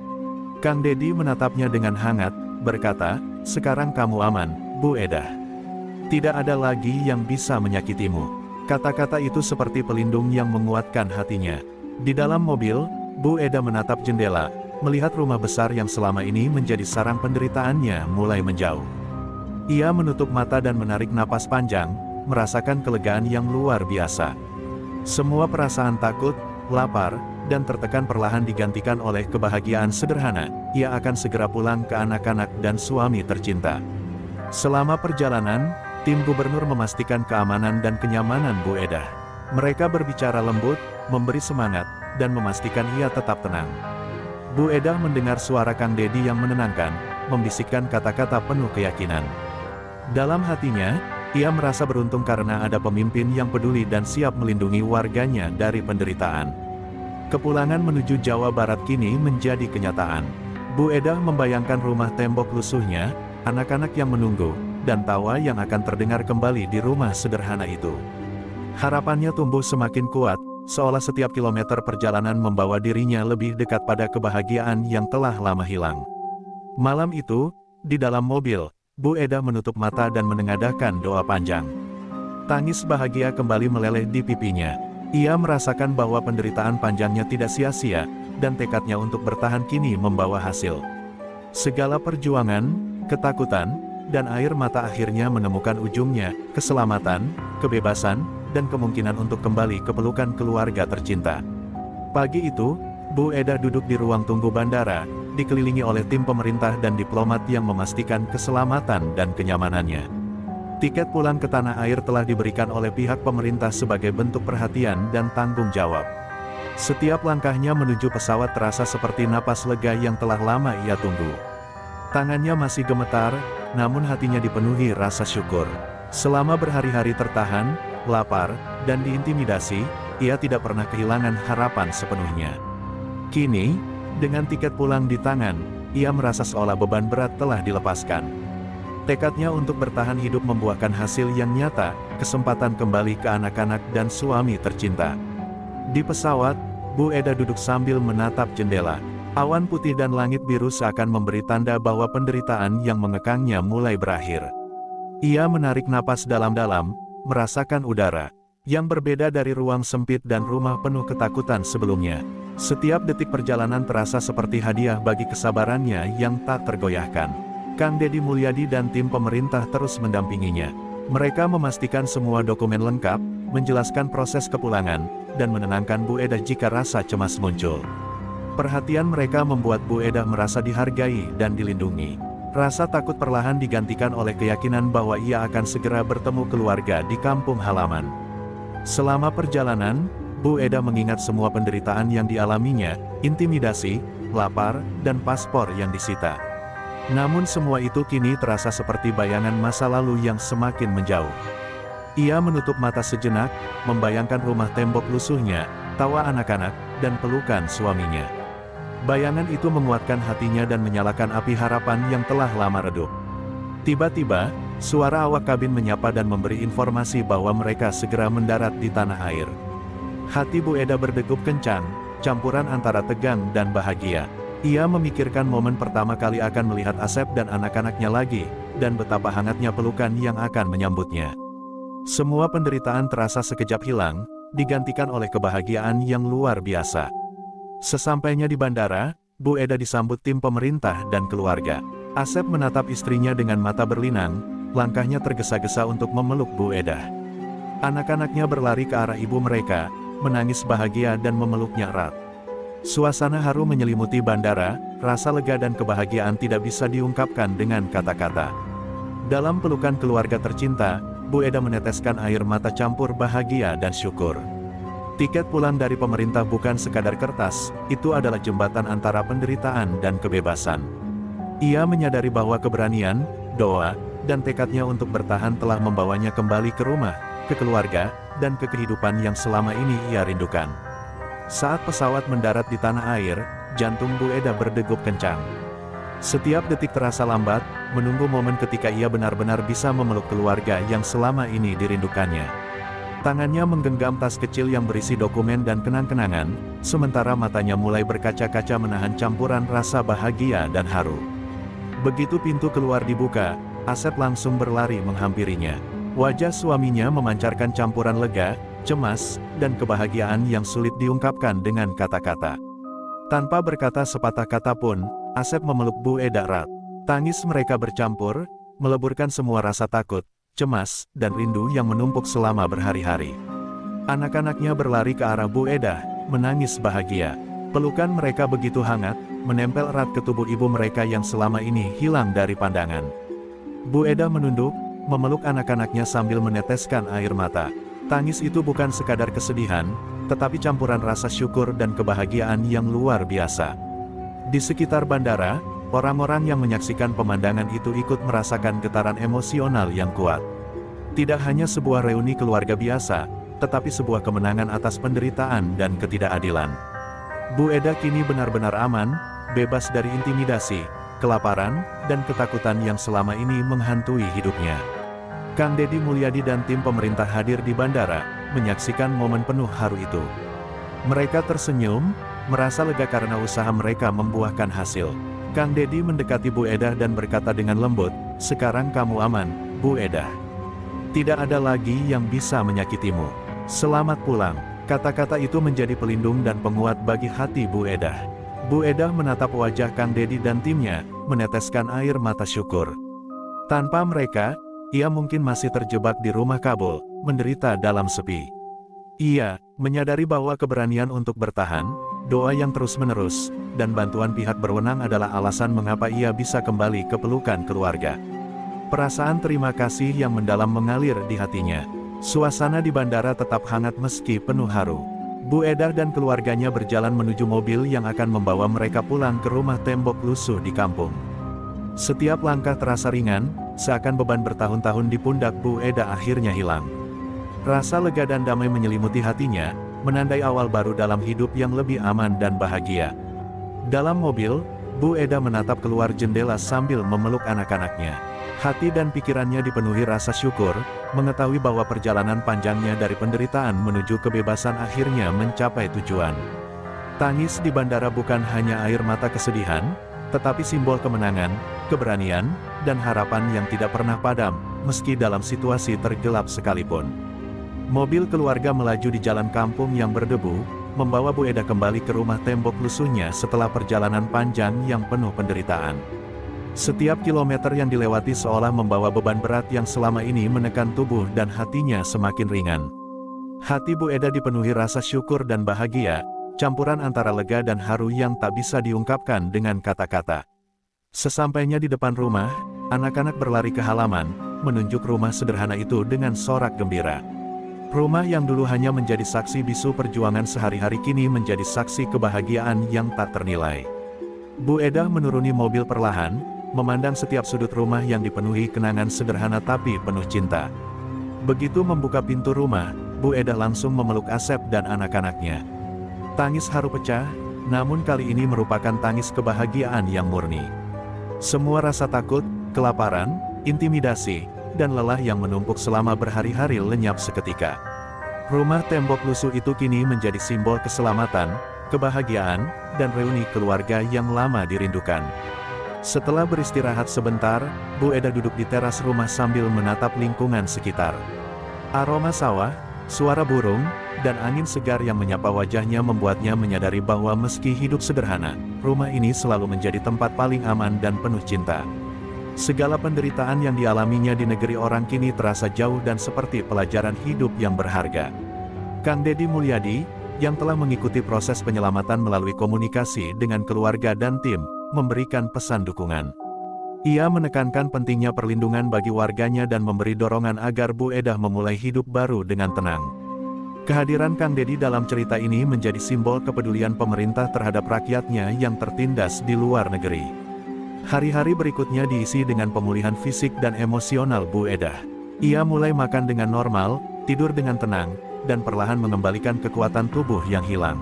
Kang Dedi menatapnya dengan hangat, berkata, "Sekarang kamu aman, Bu Edah. Tidak ada lagi yang bisa menyakitimu." Kata-kata itu seperti pelindung yang menguatkan hatinya. Di dalam mobil, Bu Edah menatap jendela, melihat rumah besar yang selama ini menjadi sarang penderitaannya mulai menjauh. Ia menutup mata dan menarik napas panjang, merasakan kelegaan yang luar biasa. Semua perasaan takut, lapar, dan tertekan perlahan digantikan oleh kebahagiaan sederhana. Ia akan segera pulang ke anak-anak dan suami tercinta. Selama perjalanan, tim gubernur memastikan keamanan dan kenyamanan Bu Edah. Mereka berbicara lembut, memberi semangat, dan memastikan ia tetap tenang. Bu Edah mendengar suara Kang Dedi yang menenangkan, membisikkan kata-kata penuh keyakinan. Dalam hatinya, ia merasa beruntung karena ada pemimpin yang peduli dan siap melindungi warganya dari penderitaan. Kepulangan menuju Jawa Barat kini menjadi kenyataan. Bu Edah membayangkan rumah tembok lusuhnya, anak-anak yang menunggu, dan tawa yang akan terdengar kembali di rumah sederhana itu. Harapannya tumbuh semakin kuat, seolah setiap kilometer perjalanan membawa dirinya lebih dekat pada kebahagiaan yang telah lama hilang. Malam itu, di dalam mobil, Bu Edah menutup mata dan menengadahkan doa panjang. Tangis bahagia kembali meleleh di pipinya. Ia merasakan bahwa penderitaan panjangnya tidak sia-sia, dan tekadnya untuk bertahan kini membawa hasil. Segala perjuangan, ketakutan, dan air mata akhirnya menemukan ujungnya, keselamatan, kebebasan, dan kemungkinan untuk kembali ke pelukan keluarga tercinta. Pagi itu, Bu Edah duduk di ruang tunggu bandara, dikelilingi oleh tim pemerintah dan diplomat yang memastikan keselamatan dan kenyamanannya. Tiket pulang ke tanah air telah diberikan oleh pihak pemerintah sebagai bentuk perhatian dan tanggung jawab. Setiap langkahnya menuju pesawat terasa seperti napas lega yang telah lama ia tunggu. Tangannya masih gemetar, namun hatinya dipenuhi rasa syukur. Selama berhari-hari tertahan, lapar, dan diintimidasi, ia tidak pernah kehilangan harapan sepenuhnya. Kini, dengan tiket pulang di tangan, ia merasa seolah beban berat telah dilepaskan. Tekadnya untuk bertahan hidup membuahkan hasil yang nyata, kesempatan kembali ke anak-anak dan suami tercinta. Di pesawat, Bu Edah duduk sambil menatap jendela. Awan putih dan langit biru seakan memberi tanda bahwa penderitaan yang mengekangnya mulai berakhir. Ia menarik napas dalam-dalam, merasakan udara yang berbeda dari ruang sempit dan rumah penuh ketakutan sebelumnya. Setiap detik perjalanan terasa seperti hadiah bagi kesabarannya yang tak tergoyahkan. Kang Dedi Mulyadi dan tim pemerintah terus mendampinginya. Mereka memastikan semua dokumen lengkap, menjelaskan proses kepulangan, dan menenangkan Bu Edah jika rasa cemas muncul. Perhatian mereka membuat Bu Edah merasa dihargai dan dilindungi. Rasa takut perlahan digantikan oleh keyakinan bahwa ia akan segera bertemu keluarga di kampung halaman. Selama perjalanan, Bu Edah mengingat semua penderitaan yang dialaminya, intimidasi, lapar, dan paspor yang disita. Namun semua itu kini terasa seperti bayangan masa lalu yang semakin menjauh. Ia menutup mata sejenak, membayangkan rumah tembok lusuhnya, tawa anak-anak, dan pelukan suaminya. Bayangan itu menguatkan hatinya dan menyalakan api harapan yang telah lama redup. Tiba-tiba, suara awak kabin menyapa dan memberi informasi bahwa mereka segera mendarat di tanah air. Hati Bu Edah berdegup kencang, campuran antara tegang dan bahagia. Ia memikirkan momen pertama kali akan melihat Asep dan anak-anaknya lagi, dan betapa hangatnya pelukan yang akan menyambutnya. Semua penderitaan terasa sekejap hilang, digantikan oleh kebahagiaan yang luar biasa. Sesampainya di bandara, Bu Edah disambut tim pemerintah dan keluarga. Asep menatap istrinya dengan mata berlinang, langkahnya tergesa-gesa untuk memeluk Bu Edah. Anak-anaknya berlari ke arah ibu mereka, menangis bahagia dan memeluknya erat. Suasana haru menyelimuti bandara, rasa lega dan kebahagiaan tidak bisa diungkapkan dengan kata-kata. Dalam pelukan keluarga tercinta, Bu Edah meneteskan air mata campur bahagia dan syukur. Tiket pulang dari pemerintah bukan sekadar kertas, itu adalah jembatan antara penderitaan dan kebebasan. Ia menyadari bahwa keberanian, doa, dan tekadnya untuk bertahan telah membawanya kembali ke rumah, ke keluarga, dan ke kehidupan yang selama ini ia rindukan. Saat pesawat mendarat di tanah air, jantung Bu Edah berdegup kencang. Setiap detik terasa lambat, menunggu momen ketika ia benar-benar bisa memeluk keluarga yang selama ini dirindukannya. Tangannya menggenggam tas kecil yang berisi dokumen dan kenang-kenangan, sementara matanya mulai berkaca-kaca menahan campuran rasa bahagia dan haru. Begitu pintu keluar dibuka, Asep langsung berlari menghampirinya. Wajah suaminya memancarkan campuran lega, cemas, dan kebahagiaan yang sulit diungkapkan dengan kata-kata. Tanpa berkata sepatah kata pun, Asep memeluk Bu Edah erat. Tangis mereka bercampur, meleburkan semua rasa takut, cemas, dan rindu yang menumpuk selama berhari-hari. Anak-anaknya berlari ke arah Bu Edah, menangis bahagia. Pelukan mereka begitu hangat, menempel erat ke tubuh ibu mereka yang selama ini hilang dari pandangan. Bu Edah menunduk, memeluk anak-anaknya sambil meneteskan air mata. Tangis itu bukan sekadar kesedihan, tetapi campuran rasa syukur dan kebahagiaan yang luar biasa. Di sekitar bandara, orang-orang yang menyaksikan pemandangan itu ikut merasakan getaran emosional yang kuat. Tidak hanya sebuah reuni keluarga biasa, tetapi sebuah kemenangan atas penderitaan dan ketidakadilan. Bu Edah kini benar-benar aman, bebas dari intimidasi, kelaparan, dan ketakutan yang selama ini menghantui hidupnya. Kang Deddy Mulyadi dan tim pemerintah hadir di bandara, menyaksikan momen penuh haru itu. Mereka tersenyum, merasa lega karena usaha mereka membuahkan hasil. Kang Deddy mendekati Bu Edah dan berkata dengan lembut, "Sekarang kamu aman, Bu Edah. Tidak ada lagi yang bisa menyakitimu. Selamat pulang." Kata-kata itu menjadi pelindung dan penguat bagi hati Bu Edah. Bu Edah menatap wajah Kang Deddy dan timnya, meneteskan air mata syukur. Tanpa mereka, ia mungkin masih terjebak di rumah kabul, menderita dalam sepi. Ia menyadari bahwa keberanian untuk bertahan, doa yang terus-menerus, dan bantuan pihak berwenang adalah alasan mengapa ia bisa kembali ke pelukan keluarga. Perasaan terima kasih yang mendalam mengalir di hatinya. Suasana di bandara tetap hangat meski penuh haru. Bu Edah dan keluarganya berjalan menuju mobil yang akan membawa mereka pulang ke rumah tembok lusuh di kampung. Setiap langkah terasa ringan, seakan beban bertahun-tahun di pundak Bu Edah akhirnya hilang. Rasa lega dan damai menyelimuti hatinya, menandai awal baru dalam hidup yang lebih aman dan bahagia. Dalam mobil, Bu Edah menatap keluar jendela sambil memeluk anak-anaknya. Hati dan pikirannya dipenuhi rasa syukur, mengetahui bahwa perjalanan panjangnya dari penderitaan menuju kebebasan akhirnya mencapai tujuan. Tangis di bandara bukan hanya air mata kesedihan, tetapi simbol kemenangan, keberanian, dan harapan yang tidak pernah padam, meski dalam situasi tergelap sekalipun. Mobil keluarga melaju di jalan kampung yang berdebu, membawa Bu Edah kembali ke rumah tembok lusuhnya setelah perjalanan panjang yang penuh penderitaan. Setiap kilometer yang dilewati seolah membawa beban berat yang selama ini menekan tubuh dan hatinya semakin ringan. Hati Bu Edah dipenuhi rasa syukur dan bahagia, campuran antara lega dan haru yang tak bisa diungkapkan dengan kata-kata. Sesampainya di depan rumah, anak-anak berlari ke halaman, menunjuk rumah sederhana itu dengan sorak gembira. Rumah yang dulu hanya menjadi saksi bisu perjuangan sehari-hari kini menjadi saksi kebahagiaan yang tak ternilai. Bu Edah menuruni mobil perlahan, memandang setiap sudut rumah yang dipenuhi kenangan sederhana tapi penuh cinta. Begitu membuka pintu rumah, Bu Edah langsung memeluk Asep dan anak-anaknya. Tangis haru pecah, namun kali ini merupakan tangis kebahagiaan yang murni. Semua rasa takut, kelaparan, intimidasi, dan lelah yang menumpuk selama berhari-hari lenyap seketika. Rumah tembok lusuh itu kini menjadi simbol keselamatan, kebahagiaan, dan reuni keluarga yang lama dirindukan. Setelah beristirahat sebentar, Bu Edah duduk di teras rumah sambil menatap lingkungan sekitar. Aroma sawah, suara burung, dan angin segar yang menyapa wajahnya membuatnya menyadari bahwa meski hidup sederhana, rumah ini selalu menjadi tempat paling aman dan penuh cinta. Segala penderitaan yang dialaminya di negeri orang kini terasa jauh dan seperti pelajaran hidup yang berharga. Kang Deddy Mulyadi, yang telah mengikuti proses penyelamatan melalui komunikasi dengan keluarga dan tim, memberikan pesan dukungan. Ia menekankan pentingnya perlindungan bagi warganya dan memberi dorongan agar Bu Edah memulai hidup baru dengan tenang. Kehadiran Kang Deddy dalam cerita ini menjadi simbol kepedulian pemerintah terhadap rakyatnya yang tertindas di luar negeri. Hari-hari berikutnya diisi dengan pemulihan fisik dan emosional Bu Edah. Ia mulai makan dengan normal, tidur dengan tenang, dan perlahan mengembalikan kekuatan tubuh yang hilang.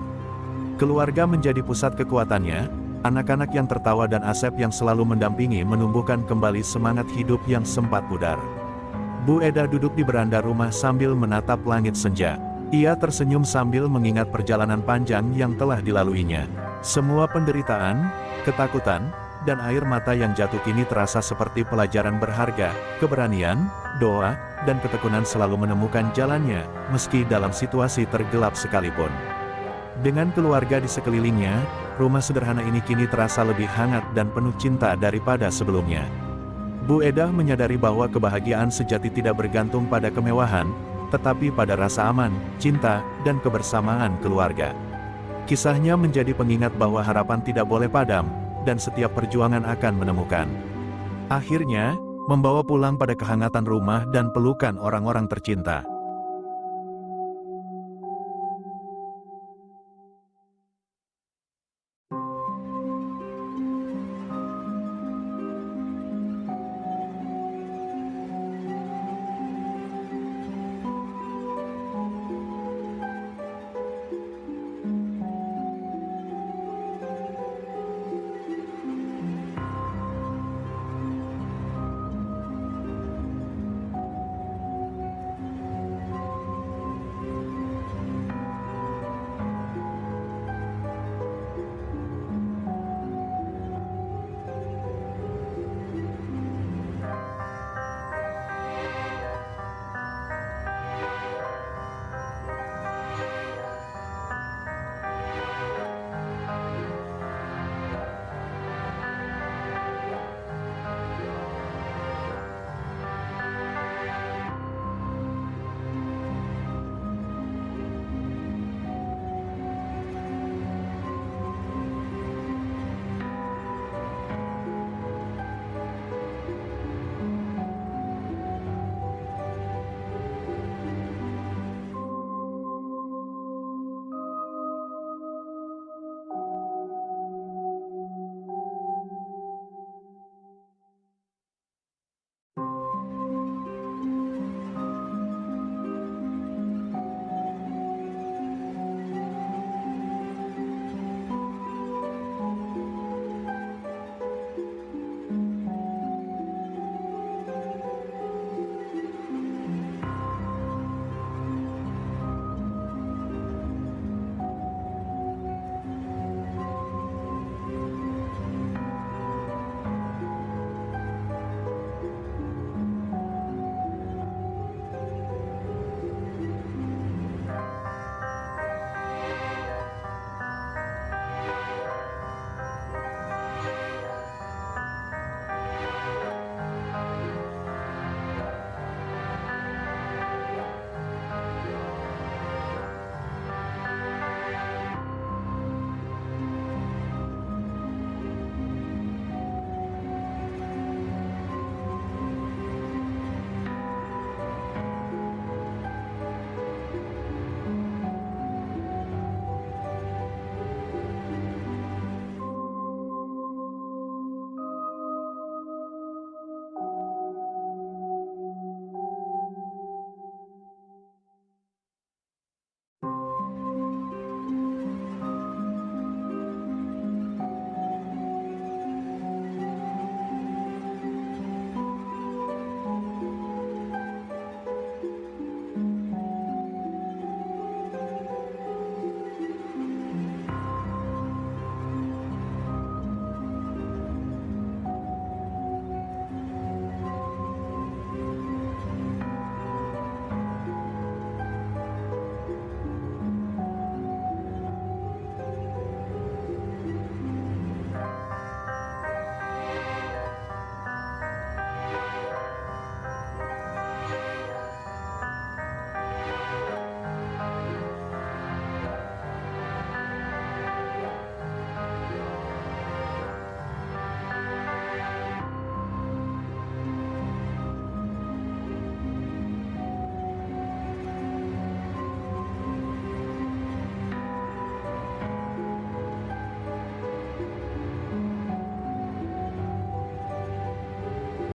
Keluarga menjadi pusat kekuatannya, anak-anak yang tertawa dan Asep yang selalu mendampingi menumbuhkan kembali semangat hidup yang sempat pudar. Bu Edah duduk di beranda rumah sambil menatap langit senja. Ia tersenyum sambil mengingat perjalanan panjang yang telah dilaluinya. Semua penderitaan, ketakutan, dan air mata yang jatuh kini terasa seperti pelajaran berharga. Keberanian, doa, dan ketekunan selalu menemukan jalannya, meski dalam situasi tergelap sekalipun. Dengan keluarga di sekelilingnya, rumah sederhana ini kini terasa lebih hangat dan penuh cinta daripada sebelumnya. Bu Edah menyadari bahwa kebahagiaan sejati tidak bergantung pada kemewahan, tetapi pada rasa aman, cinta, dan kebersamaan keluarga. Kisahnya menjadi pengingat bahwa harapan tidak boleh padam, dan setiap perjuangan akan menemukan. Akhirnya, membawa pulang pada kehangatan rumah dan pelukan orang-orang tercinta.